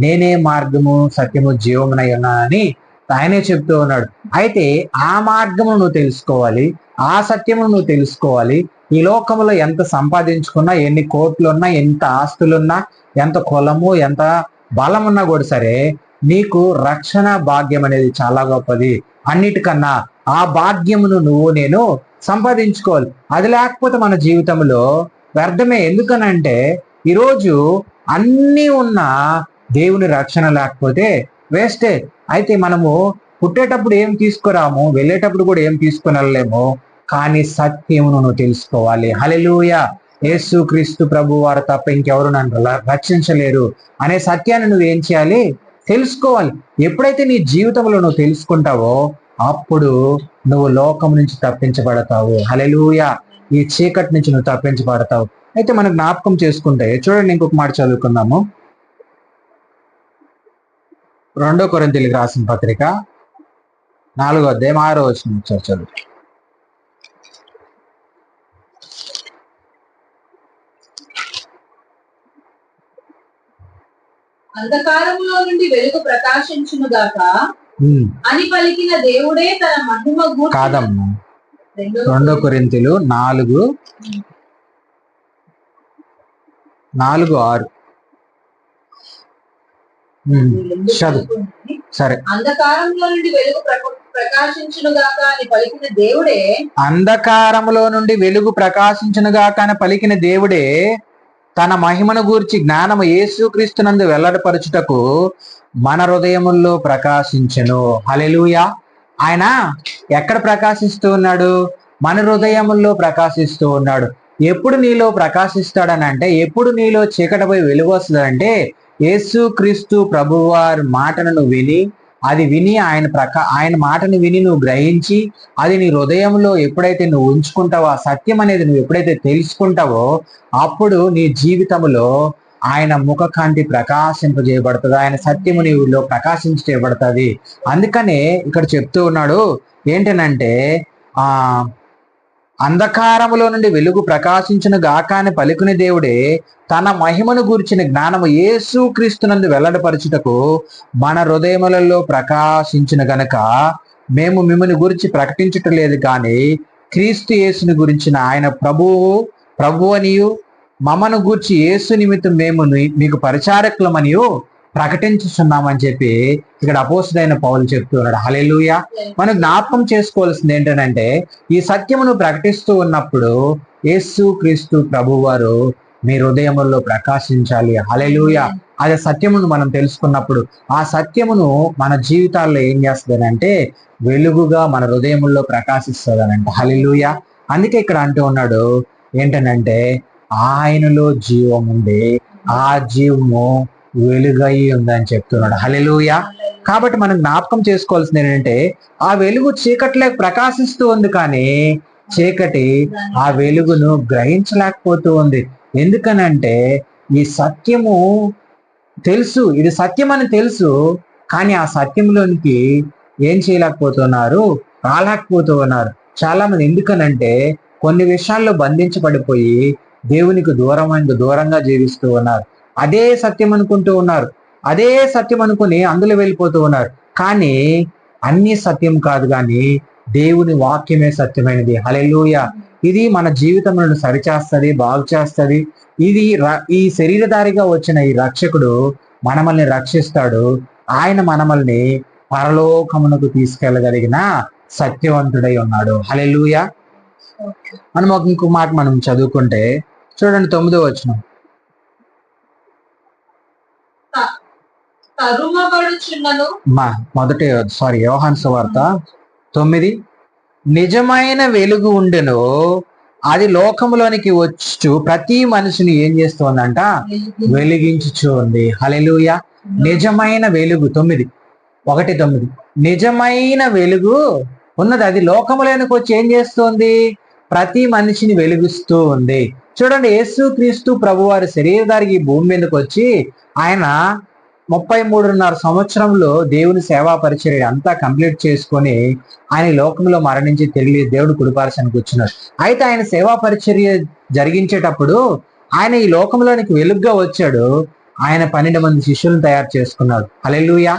నేనే మార్గము సత్యము జీవమునై ఉన్నానని ఆయనే చెప్తూ ఉన్నాడు. అయితే ఆ మార్గమును నువ్వు తెలుసుకోవాలి, ఆ సత్యమును నువ్వు తెలుసుకోవాలి. ఈ లోకంలో ఎంత సంపాదించుకున్నా, ఎన్ని కోట్లున్నా, ఎంత ఆస్తులున్నా, ఎంత కులము, ఎంత బలం ఉన్నా కూడా సరే నీకు రక్షణ భాగ్యం అనేది చాలా గొప్పది. అన్నిటికన్నా ఆ భాగ్యమును నువ్వు నేను సంపాదించుకోవాలి. అది లేకపోతే మన జీవితంలో వ్యర్థమే. ఎందుకనంటే ఈరోజు అన్నీ ఉన్న దేవుని రక్షణ లేకపోతే వేస్టే. అయితే మనము పుట్టేటప్పుడు ఏం తీసుకురాము, వెళ్ళేటప్పుడు కూడా ఏం తీసుకుని వెళ్ళలేము. కానీ సత్యమును నువ్వు తెలుసుకోవాలి. హల్లెలూయా. యేసుక్రీస్తు ప్రభు వారు తప్ప ఇంకెవరు నన్ను రక్షించలేరు అనే సత్యాన్ని నువ్వు ఏం చేయాలి, తెలుసుకోవాలి. ఎప్పుడైతే నీ జీవితంలో నువ్వు తెలుసుకుంటావో అప్పుడు నువ్వు లోకం నుంచి తప్పించబడతావు. హల్లెలూయా. ఈ చీకటి నుంచి నువ్వు తప్పించబడతావు. అయితే మనం జ్ఞాపకం చేసుకుంటే చూడండి, ఇంకొక మాట చదువుకుందాము. 2 కొరింథీయులకు రాసిన పత్రిక 4వ అధ్యాయం 6వ వచనం చదువు. అంధకారములో నుండి వెలుగు ప్రకాశించును గాక అని పలికిన దేవుడే తన మహిమ గూర్చి. కాదమ్మా, 2 కొరింథీయులు 4:6. చదువు. సరే. అంధకారంలో నుండి వెలుగు ప్రకాశించును గాక అని పలికిన దేవుడే, అంధకారములో నుండి వెలుగు ప్రకాశించును గాక అని పలికిన దేవుడే తన మహిమను గూర్చి జ్ఞానము యేసుక్రీస్తునందు వెల్లడిపరచుటకు మన హృదయముల్లో ప్రకాశించెను. హల్లెలూయా. ఆయన ఎక్కడ ప్రకాశిస్తూ ఉన్నాడు? మన హృదయముల్లో ప్రకాశిస్తూ ఉన్నాడు. ఎప్పుడు నీలో ప్రకాశిస్తాడని అంటే, ఎప్పుడు నీలో చీకటిపై వెలుగు వస్తుందంటే యేసుక్రీస్తు ప్రభువారి మాటను నువ్వు విని, అది విని ఆయన మాటను విని నువ్వు గ్రహించి అది నీ హృదయంలో ఎప్పుడైతే నువ్వు ఉంచుకుంటావో, ఆ సత్యం అనేది నువ్వు ఎప్పుడైతే తెలుసుకుంటావో అప్పుడు నీ జీవితంలో ఆయన ముఖకాంతి ప్రకాశింపజేయబడుతుంది, ఆయన సత్యము నీలో ప్రకాశించబడుతుంది. అందుకనే ఇక్కడ చెప్తూ ఉన్నాడు ఏంటనంటే అంధకారములో నుండి వెలుగు ప్రకాశించును గాక అని పలుకుని దేవుడే తన మహిమను గూర్చిన జ్ఞానము యేసుక్రీస్తునందు వెల్లడిపరచుటకు మన హృదయములలో ప్రకాశించిన గనక మేము మిమ్మల్ని గురించి ప్రకటించటం లేదు, కానీ క్రీస్తు యేసుని గురించిన ఆయన ప్రభువనియు మమ్మను గూర్చి యేసు నిమిత్తం మేము మీకు పరిచారకులమనియు ప్రకటించుచున్నామని చెప్పి ఇక్కడ అపోస్తుడైన పౌలు చెప్తున్నాడు. హల్లెలూయా. మనం జ్ఞాపకం చేసుకోవాల్సింది ఏంటంటే ఈ సత్యమును ప్రకటిస్తూ ఉన్నప్పుడు యేసుక్రీస్తు ప్రభువారు మీ హృదయముల్లో ప్రకాశించాలి. హల్లెలూయా. అదే సత్యమును మనం తెలుసుకున్నప్పుడు ఆ సత్యమును మన జీవితాల్లో ఏం చేస్తుందనంటే వెలుగుగా మన హృదయముల్లో ప్రకాశిస్తుందనంట. హల్లెలూయా. అందుకే ఇక్కడ అంటూ ఉన్నాడు ఏంటనంటే ఆయనలో జీవం ఉంది, ఆ జీవము వెలుగై ఉందని చెప్తున్నాడు. హల్లెలూయా. కాబట్టి మనం జ్ఞాపకం చేసుకోవాల్సింది ఏంటంటే ఆ వెలుగు చీకటిలో ప్రకాశిస్తూ ఉంది, కానీ చీకటి ఆ వెలుగును గ్రహించలేకపోతూ ఉంది. ఎందుకనంటే ఈ సత్యము తెలుసు, ఇది సత్యం అని తెలుసు, కానీ ఆ సత్యంలోనికి ఏం చేయలేకపోతున్నారు, రాలేకపోతూ ఉన్నారు చాలా మంది. ఎందుకనంటే కొన్ని విషయాల్లో బంధించబడిపోయి దేవునికి దూరంగా జీవిస్తూ ఉన్నారు. అదే సత్యం అనుకుంటూ ఉన్నారు, అదే సత్యం అనుకుని అందులో వెళ్ళిపోతూ ఉన్నారు. కానీ అన్ని సత్యం కాదు, కానీ దేవుని వాక్యమే సత్యమైనది. హల్లెలూయా. ఇది మన జీవితంలో సరిచేస్తుంది, బాగు చేస్తుంది. ఇది ఈ శరీరధారిగా వచ్చిన ఈ రక్షకుడు మనల్ని రక్షిస్తాడు. ఆయన మనల్ని పరలోకమునకు తీసుకెళ్ళగలిగిన సత్యవంతుడై ఉన్నాడు. హల్లెలూయా. మనం ఇంకో మాట మనం చదువుకుంటే చూడండి 9వ వచనం. యోహాను సువార్త 9. నిజమైన వెలుగు ఉండెను, అది లోకంలోనికి వచ్చు ప్రతి మనిషిని ఏం చేస్తోందంట? వెలిగించుచు ఉంది. హల్లెలూయా. నిజమైన వెలుగు 9:1-9 నిజమైన వెలుగు ఉన్నది. అది లోకములోనికి వచ్చి ఏం చేస్తుంది? ప్రతి మనిషిని వెలిగిస్తూ ఉంది. చూడండి, యేసుక్రీస్తు ప్రభువారి శరీరధారికి భూమి మీదకి వచ్చి ఆయన 33.5 సంవత్సరంలో దేవుని సేవా పరిచర్య అంతా కంప్లీట్ చేసుకొని ఆయన లోకంలో మరణించి తిరిగి దేవుడు కుడిపార్శ్వానికి వచ్చినాడు. అయితే ఆయన సేవా పరిచర్య జరిగించేటప్పుడు ఆయన ఈ లోకంలోనికి వెలుగుగా వచ్చాడు. ఆయన 12 మంది శిష్యులను తయారు చేసుకున్నాడు. హల్లెలూయా.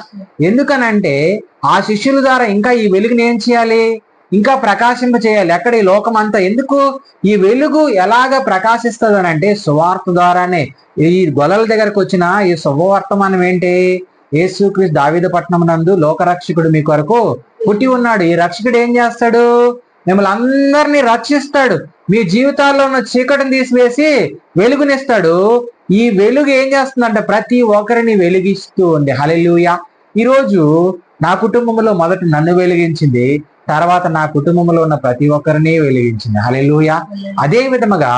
ఎందుకనంటే ఆ శిష్యుల ద్వారా ఇంకా ఈ వెలుగుని ఏం చేయాలి? ఇంకా ప్రకాశింప చేయాలి. ఎక్కడ? ఈ లోకం అంతా. ఎందుకు ఈ వెలుగు ఎలాగ ప్రకాశిస్తుంది అని అంటే సువార్త ద్వారానే. ఈ గొల్లల దగ్గరకు వచ్చిన ఈ శుభవర్తమానం ఏంటి? యేసుక్రీస్తు దావీదు పట్టణం నందు లోకరక్షకుడు మీ కొరకు పుట్టి ఉన్నాడు. ఈ రక్షకుడు ఏం చేస్తాడు? మిమ్మల్ని అందరినీ రక్షిస్తాడు. మీ జీవితాల్లో ఉన్న చీకటిని తీసివేసి వెలుగునిస్తాడు. ఈ వెలుగు ఏం చేస్తుందంటే ప్రతి ఒక్కరిని వెలిగిస్తూ ఉంది. హల్లెలూయా. ఈరోజు నా కుటుంబంలో మొదట నన్ను వెలిగించింది, తర్వాత నా కుటుంబంలో ఉన్న ప్రతి ఒక్కరిని వెలిగించింది. హల్లెలూయా. అదే విధముగా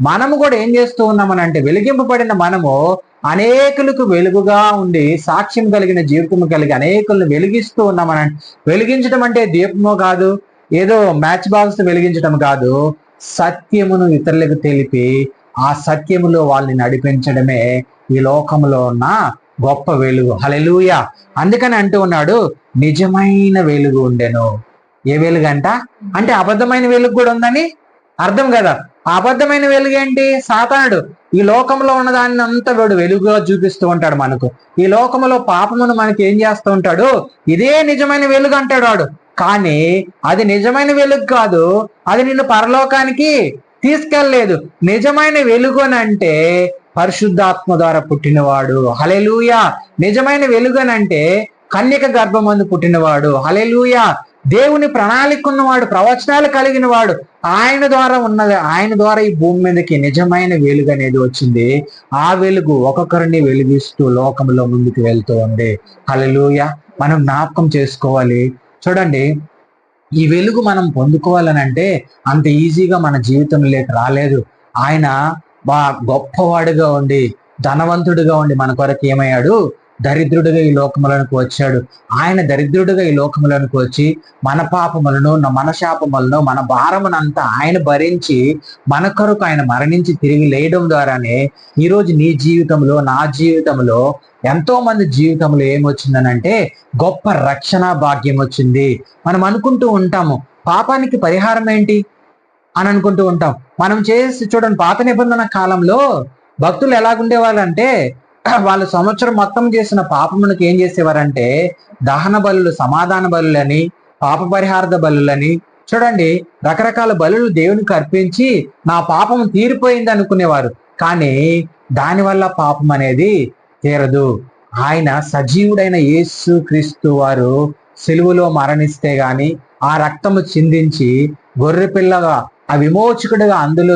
మనము కూడా ఏం చేస్తూ ఉన్నామనంటే వెలిగింపబడిన మనము అనేకులకు వెలుగుగా ఉండి సాక్ష్యం కలిగిన జీవితం కలిగి అనేకులను వెలిగిస్తూ ఉన్నామనంటే, వెలిగించడం అంటే దీపము కాదు, ఏదో మ్యాచ్ బాక్స్ వెలిగించడం కాదు, సత్యమును ఇతరులకు తెలిపి ఆ సత్యములో వాళ్ళని నడిపించడమే ఈ లోకంలో ఉన్న గొప్ప వెలుగు. హల్లెలూయా. అందుకని అంటూ ఉన్నాడు, నిజమైన వెలుగు ఉండెను. ఏ వెలుగు అంట? అంటే అబద్ధమైన వెలుగు కూడా ఉందని అర్థం కదా. అబద్ధమైన వెలుగు ఏంటి? సాతానుడు ఈ లోకంలో ఉన్న దాన్ని అంతా వాడు వెలుగుగా చూపిస్తూ ఉంటాడు మనకు. ఈ లోకంలో పాపమును మనకి ఏం చేస్తూ ఉంటాడు? ఇదే నిజమైన వెలుగు అంటాడు వాడు. కానీ అది నిజమైన వెలుగు కాదు, అది నిన్ను పరలోకానికి తీసుకెళ్ళలేదు. నిజమైన వెలుగు అంటే పరిశుద్ధాత్మ ద్వారా పుట్టినవాడు. హల్లెలూయా. నిజమైన వెలుగు అంటే కన్యక గర్భమందు పుట్టినవాడు. హల్లెలూయా. దేవుని ప్రణాళిక ఉన్నవాడు, ప్రవచనాలు కలిగిన వాడు, ఆయన ద్వారా ఉన్నది. ఆయన ద్వారా ఈ భూమి మీదకి నిజమైన వెలుగు అనేది వచ్చింది. ఆ వెలుగు ఒక్కొక్కరిని వెలిగిస్తూ లోకంలో ముందుకు వెళ్తూ ఉంది. హల్లెలూయా. మనం జ్ఞాపకం చేసుకోవాలి. చూడండి, ఈ వెలుగు మనం పొందుకోవాలని అంటే అంత ఈజీగా మన జీవితంలోకి రాలేదు. ఆయన గొప్పవాడుగా ఉండి ధనవంతుడిగా ఉండి మన కొరకు ఏమయ్యాడు? దరిద్రుడిగా ఈ లోకములకు వచ్చాడు. ఆయన దరిద్రుడిగా ఈ లోకములకు వచ్చి మన పాపములను, మన శాపములను, మన భారమునంతా ఆయన భరించి మన కొరకు ఆయన మరణించి తిరిగి లేయడం ద్వారానే ఈరోజు నీ జీవితంలో, నా జీవితంలో, ఎంతో మంది జీవితంలో ఏమొచ్చిందనంటే గొప్ప రక్షణ భాగ్యం వచ్చింది. మనం అనుకుంటూ ఉంటాము పాపానికి పరిహారం ఏంటి అని అనుకుంటూ ఉంటాం. మనం చేసి చూడండి, పాత నిబంధన కాలంలో భక్తులు ఎలాగుండేవాళ్ళంటే వాళ్ళు సంవత్సరం మొత్తం చేసిన పాపమునకు ఏం చేసేవారంటే దహన బలులు, సమాధాన బలులని, పాప పరిహార బలులని, చూడండి రకరకాల బలులు దేవునికి అర్పించి నా పాపం తీరిపోయింది అనుకునేవారు. కానీ దానివల్ల పాపం అనేది తీరదు. ఆయన సజీవుడైన యేసు క్రీస్తు వారు సిలువలో మరణిస్తే గాని, ఆ రక్తము చిందించి గొర్రె పిల్లగా ఆ విమోచకుడిగా అందులో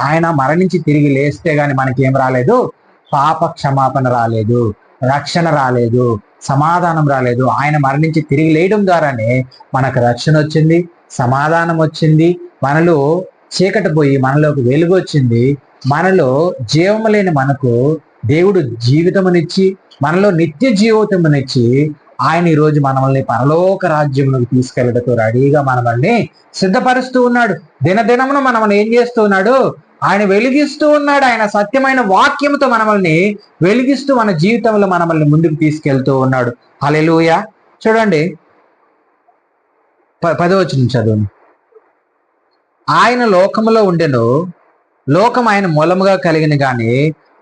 ఆయన మరణించి తిరిగి లేస్తే గాని మనకేం రాలేదు? పాప క్షమాపణ రాలేదు, రక్షణ రాలేదు, సమాధానం రాలేదు. ఆయన మరణించి తిరిగి లేయడం ద్వారానే మనకు రక్షణ వచ్చింది, సమాధానం వచ్చింది. మనలో చీకటి పోయి మనలోకి వెలుగు వచ్చింది. మనలో జీవము లేని మనకు దేవుడు జీవితమునిచ్చి, మనలో నిత్య జీవితమునిచ్చి ఆయన ఈరోజు మనల్ని పరలోక రాజ్యములకు తీసుకెళ్ళటకు రెడీగా మనల్ని సిద్ధపరుస్తూ ఉన్నాడు. దినదినమును మనల్ని ఏం చేస్తూ ఉన్నాడు? ఆయన వెలిగిస్తూ ఉన్నాడు. ఆయన సత్యమైన వాక్యంతో మనల్ని వెలిగిస్తూ మన జీవితంలో మనల్ని ముందుకు తీసుకెళ్తూ ఉన్నాడు. హల్లెలూయా. చూడండి 10వ వచనం చదువు. ఆయన లోకములో ఉండెను, లోకం ఆయన మూలముగా కలిగిన గాని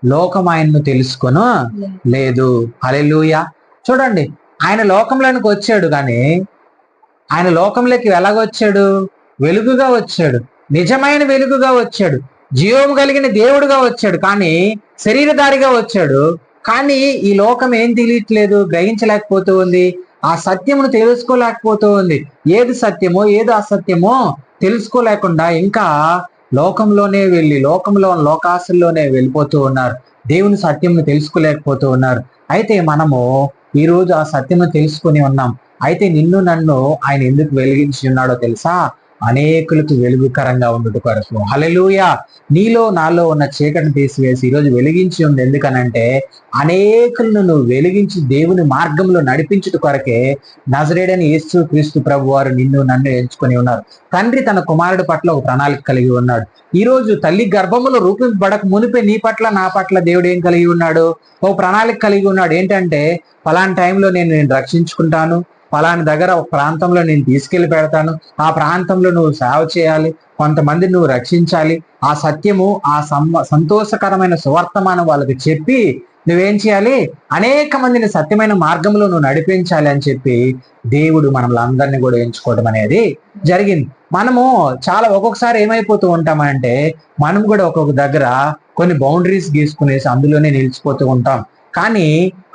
లోకం ఆయన్ను తెలుసుకొను లేదు. హల్లెలూయా. చూడండి, ఆయన లోకంలోనికి వచ్చాడు కానీ ఆయన లోకంలోకి ఎలాగొచ్చాడు? వెలుగుగా వచ్చాడు, నిజమైన వెలుగుగా వచ్చాడు, జీవం కలిగిన దేవుడుగా వచ్చాడు. కానీ శరీరధారిగా వచ్చాడు. కానీ ఈ లోకం ఏం తెలియట్లేదు, గ్రహించలేకపోతూ ఉంది. ఆ సత్యమును తెలుసుకోలేకపోతూ ఉంది. ఏది సత్యమో ఏది అసత్యమో తెలుసుకోలేకుండా ఇంకా లోకంలోనే వెళ్ళి లోకాశల్లోనే వెళ్ళిపోతూ ఉన్నారు. దేవుని సత్యమును తెలుసుకోలేకపోతూ ఉన్నారు. అయితే మనము ఈరోజు ఆ సత్యమును తెలుసుకుని ఉన్నాం. అయితే నిన్ను నన్ను ఆయన ఎందుకు వెలిగించి ఉన్నాడో తెలుసా? అనేకులకు వెలుగుకరంగా ఉండుట కొరకు. హల్లెలూయా. నీలో నాలో ఉన్న చీకటిని తీసివేసి ఈరోజు వెలిగించి ఉంది. ఎందుకనంటే అనేకులను నువ్వు వెలిగించి దేవుని మార్గంలో నడిపించుట కొరకే నజరేయుడైన యేసు క్రీస్తు ప్రభు వారు నిన్ను నన్ను ఎంచుకొని ఉన్నారు. తండ్రి తన కుమారుడి పట్ల ఒక ప్రణాళిక కలిగి ఉన్నాడు. ఈ రోజు తల్లి గర్భములో రూపింపబడక మునిపే నీ పట్ల నా పట్ల దేవుడు ఏం కలిగి ఉన్నాడు? ఒక ప్రణాళిక కలిగి ఉన్నాడు. ఏంటంటే ఫలానా టైంలో నేను రక్షించుకుంటాను, ఫలాని దగ్గర ఒక ప్రాంతంలో నేను తీసుకెళ్లి పెడతాను, ఆ ప్రాంతంలో నువ్వు సేవ చేయాలి, కొంతమంది నువ్వు రక్షించాలి, ఆ సత్యము ఆ సంతోషకరమైన సువర్తమానం వాళ్ళకి చెప్పి నువ్వేం చేయాలి? అనేక మందిని సత్యమైన మార్గంలో నువ్వు నడిపించాలి అని చెప్పి దేవుడు మనల్ని అందరినీ కూడా ఎంచుకోవడం అనేది జరిగింది. మనము చాలా ఒక్కొక్కసారి ఏమైపోతూ ఉంటామంటే మనం కూడా ఒక్కొక్క దగ్గర కొన్ని బౌండరీస్ గీసుకునేసి అందులోనే నిలిచిపోతూ ఉంటాం. కానీ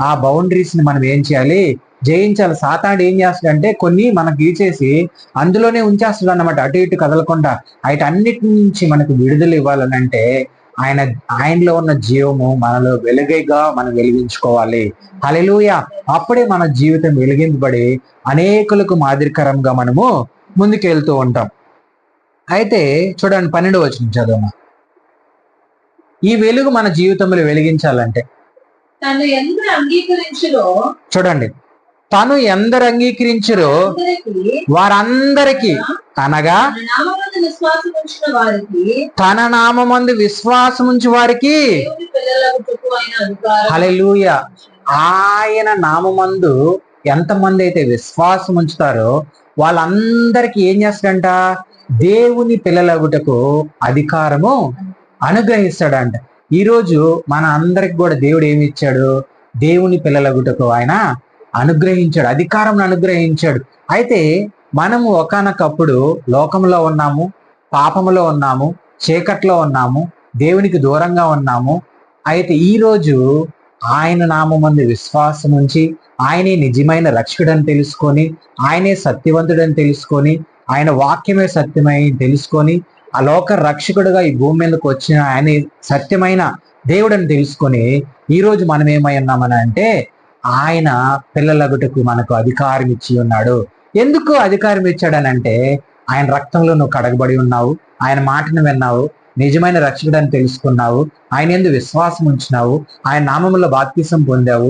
ఆ బౌండరీస్ ని మనం ఏం చేయాలి? జయించాలి. సాతానుడు ఏం చేస్తాడంటే కొన్ని మనకు గీచేసి అందులోనే ఉంచేస్తాడు అన్నమాట, అటు ఇటు కదలకుండా. వీటన్నిటి నుంచి మనకు విడుదల ఇవ్వాలనంటే ఆయనలో ఉన్న జీవము మనలో వెలుగైగా మనం వెలిగించుకోవాలి. హల్లెలూయా. అప్పుడే మన జీవితం వెలిగింపబడి అనేకులకు మాదిరికరంగా మనము ముందుకు వెళ్తూ ఉంటాం. అయితే చూడండి 12వ వచనం చదవమా. ఈ వెలుగు మన జీవితంలో వెలిగించాలంటే తను ఎందరు అంగీకరించురో, చూడండి, తను ఎందరు అంగీకరించురో వారందరికీ అనగా తన నామమందు విశ్వాసం ఉంచి వారికి హల్లెలూయా. ఆయన నామమందు ఎంతమంది అయితే విశ్వాసం ఉంచుతారో వాళ్ళందరికీ ఏం చేస్తాడంట? దేవుని పిల్లలగుటకు అధికారము అనుగ్రహిస్తాడంట. ఈరోజు మన అందరికి కూడా దేవుడు ఏమి ఇచ్చాడు? దేవుని పిల్లలగుటకు ఆయన అనుగ్రహించాడు, అధికారం అనుగ్రహించాడు. అయితే మనము ఒకానొకప్పుడు లోకంలో ఉన్నాము, పాపములో ఉన్నాము, చీకట్లో ఉన్నాము, దేవునికి దూరంగా ఉన్నాము. అయితే ఈ రోజు ఆయన నామమందు విశ్వాసం ఉంచి ఆయనే నిజమైన రక్షకుడని తెలుసుకొని, ఆయనే సత్యవంతుడని తెలుసుకొని, ఆయన వాక్యమే సత్యమై తెలుసుకొని, ఆ లోక రక్షకుడుగా ఈ భూమి మీదకి వచ్చిన ఆయన సత్యమైన దేవుడని తెలుసుకొని ఈరోజు మనం ఏమై ఉన్నామని అంటే ఆయన పిల్లలగుటకు మనకు అధికారం ఇచ్చి ఉన్నాడు. ఎందుకు అధికారం ఇచ్చాడనంటే ఆయన రక్తంలో నువ్వు కడగబడి ఉన్నావు, ఆయన మాటను విన్నావు, నిజమైన రక్షకుడని తెలుసుకున్నావు, ఆయన యందు విశ్వాసం ఉంచినావు, ఆయన నామములో బాప్తిసం పొందావు,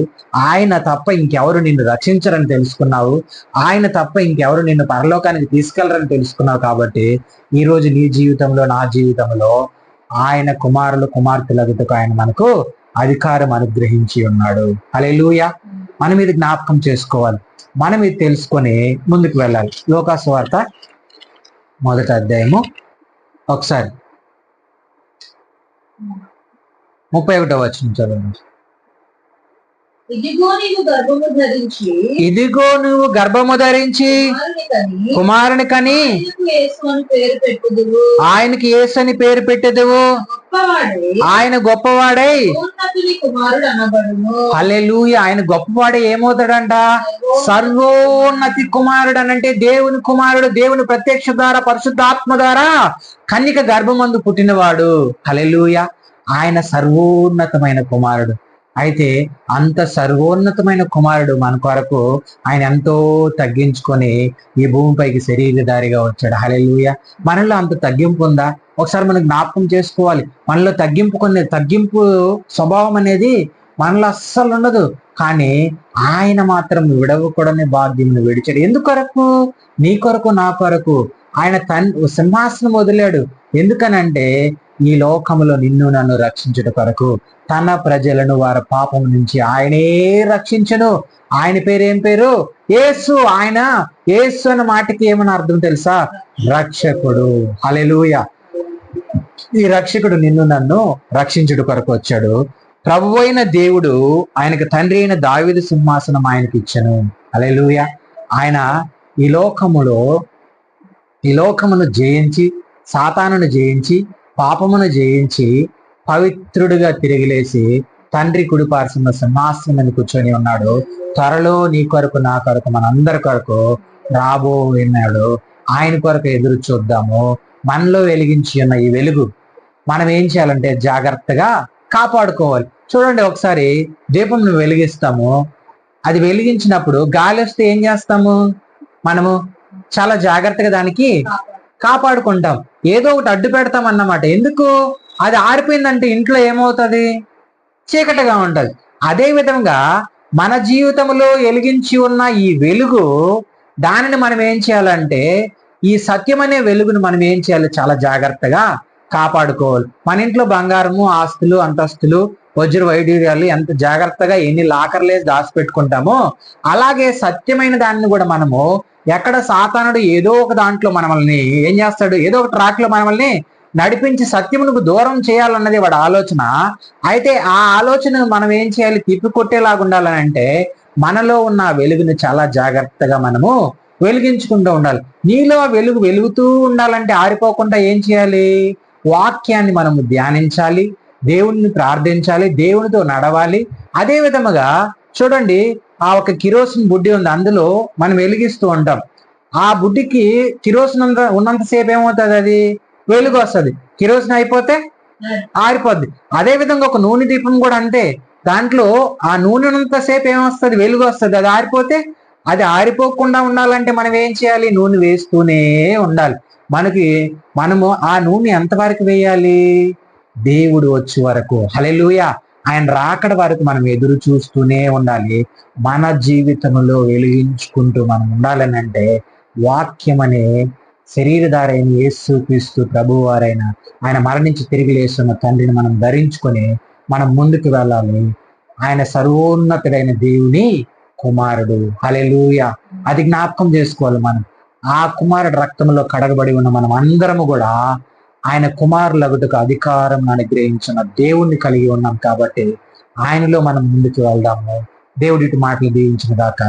ఆయన తప్ప ఇంకెవరు నిన్ను రక్షించరని తెలుసుకున్నావు, ఆయన తప్ప ఇంకెవరు నిన్ను పరలోకానికి తీసుకెళ్లరని తెలుసుకున్నావు. కాబట్టి ఈ రోజు నీ జీవితంలో నా జీవితంలో ఆయన కుమారులు కుమార్తెలగుటకు ఆయన మనకు అధికారం అనుగ్రహించి ఉన్నాడు. హల్లెలూయా. మనం ఇది జ్ఞాపకం చేసుకోవాలి, మనం ఇది తెలుసుకొని ముందుకు వెళ్ళాలి. లూకాసు వార్త 1వ అధ్యాయము ఒకసారి 31వ వచనం చదవండి. ఇదిగో నువ్వు గర్భము ధరించి కుమారుని కని ఆయనకి యేసు అని పేరు పెట్టెదవు, ఆయన గొప్పవాడై హల్లెలూయా. ఆయన గొప్పవాడే ఏమవుతాడంట? సర్వోన్నతి కుమారుడు అనంటే దేవుని కుమారుడు, దేవుని ప్రత్యక్ష ద్వారా పరిశుద్ధాత్మ ద్వారా కన్యక గర్భమందు పుట్టినవాడు. హల్లెలూయా. ఆయన సర్వోన్నతమైన కుమారుడు. అయితే అంత సర్వోన్నతమైన కుమారుడు మన కొరకు ఆయన ఎంతో తగ్గించుకొని ఈ భూమిపైకి శరీరధారిగా వచ్చాడు. హల్లెలూయా. మనలో అంత తగ్గింపు ఉందా? ఒకసారి మనం జ్ఞాపకం చేసుకోవాలి. మనలో తగ్గింపు స్వభావం అనేది మనలో అస్సలు ఉండదు. కానీ ఆయన మాత్రం విడవకూడని భాగ్యం విడిచాడు. ఎందుకొరకు? నీ కొరకు, నా కొరకు. ఆయన సింహాసనం వదిలాడు. ఎందుకనంటే ఈ లోకములో నిన్ను నన్ను రక్షించుట కొరకు, తన ప్రజలను వారి పాపం నుంచి ఆయనే రక్షించును. ఆయన పేరు ఏం పేరు? యేసు. ఆయన యేసు అన్న మాటకి ఏమన్నా అర్థం తెలుసా? రక్షకుడు. హల్లెలూయా. ఈ రక్షకుడు నిన్ను నన్ను రక్షించుట కొరకు వచ్చాడు. ప్రభువైన దేవుడు ఆయనకు తండ్రి అయిన దావీదు సింహాసనం ఆయనకి ఇచ్చను. హల్లెలూయా. ఆయన ఈ లోకమును జయించి, సాతానును జయించి, పాపమును జయించి పవిత్రుడిగా తిరిగిలేసి తండ్రి కుడి పార్శ్వన సింహాసనం మీద కూర్చొని ఉన్నాడు. త్వరలో నీ కొరకు, నా కొరకు, మనందరి కొరకు రాబోయినాడు. ఆయన కొరకు ఎదురు చూద్దాము. మనలో వెలిగించి ఉన్న ఈ వెలుగు మనం ఏం చేయాలంటే జాగ్రత్తగా కాపాడుకోవాలి. చూడండి, ఒకసారి దీపం వెలిగిస్తాము. అది వెలిగించినప్పుడు గాలి వస్తే ఏం చేస్తాము? మనము చాలా జాగ్రత్తగా దానికి కాపాడుకుంటాం, ఏదో ఒకటి అడ్డు పెడతాం అన్నమాట. ఎందుకు? అది ఆరిపోయిందంటే ఇంట్లో ఏమవుతుంది? చీకటిగా ఉంటది. అదే విధంగా మన జీవితంలో వెలిగించి ఉన్న ఈ వెలుగు, దానిని మనం ఏం చేయాలంటే ఈ సత్యం అనే వెలుగును మనం ఏం చేయాలి? చాలా జాగ్రత్తగా కాపాడుకోవాలి. మన ఇంట్లో బంగారము, ఆస్తులు, అంతస్తులు, వజ్ర వైడూర్యాలు ఎంత జాగ్రత్తగా ఎన్ని లాకర్లేసి దాచిపెట్టుకుంటామో, అలాగే సత్యమైన దాన్ని కూడా మనము ఎక్కడ సాతానుడు ఏదో ఒక దాంట్లో మనల్ని ఏం చేస్తాడు? ఏదో ఒక ట్రాక్ లో మనల్ని నడిపించి సత్యమునకు దూరం చేయాలన్నది వాడి ఆలోచన. అయితే ఆ ఆలోచన మనం ఏం చేయాలి? తిప్పికొట్టేలాగా ఉండాలని అంటే మనలో ఉన్న వెలుగుని చాలా జాగ్రత్తగా మనము వెలిగించుకుంటూ ఉండాలి. నీలో వెలుగు వెలుగుతూ ఉండాలంటే ఆరిపోకుండా ఏం చేయాలి? వాక్యాన్ని మనము ధ్యానించాలి, దేవుణ్ణి ప్రార్థించాలి, దేవునితో నడవాలి. అదే విధముగా చూడండి, ఆ ఒక కిరోసిన్ బుడ్డి ఉంది, అందులో మనం వెలిగిస్తూ ఉంటాం. ఆ బుడ్డికి కిరోసిన్ ఉన్నంతసేపు ఏమవుతుంది? అది వెలుగు వస్తుంది. కిరోసిన్ అయిపోతే ఆరిపోద్ది. అదే విధంగా ఒక నూనె దీపం కూడా అంతే. దాంట్లో ఆ నూనె ఉన్నంతసేపు ఏమొస్తుంది? వెలుగు వస్తుంది. అది ఆరిపోతే, అది ఆరిపోకుండా ఉండాలంటే మనం ఏం చేయాలి? నూనె వేస్తూనే ఉండాలి. మనము ఆ నూనె ఎంతవరకు వేయాలి? దేవుడు వచ్చే వరకు. హల్లెలూయా. ఆయన రాకడ వరకు మనం ఎదురు చూస్తూనే ఉండాలి. మన జీవితంలో వెలిగించుకుంటూ మనం ఉండాలని అంటే వాక్యం అనే శరీరధారైన యేసు క్రీస్తు ప్రభువు వారైన ఆయన మరణించి తిరిగి లేస్తున్న తండ్రిని మనం ధరించుకొని మనం ముందుకు వెళ్ళాలి. ఆయన సర్వోన్నతుడైన దేవుని కుమారుడు. హల్లెలూయా. అది జ్ఞాపకం చేసుకోవాలి మనం. ఆ కుమారుడు రక్తంలో కడగబడి ఉన్న మనం అందరము కూడా ఆయన కుమారులగుటకు అధికారం అనుగ్రహించిన దేవుణ్ణి కలిగి ఉన్నాం కాబట్టి ఆయనలో మనం ముందుకు వెళ్దాము. దేవుడి మాటలు దీవించిన దాకా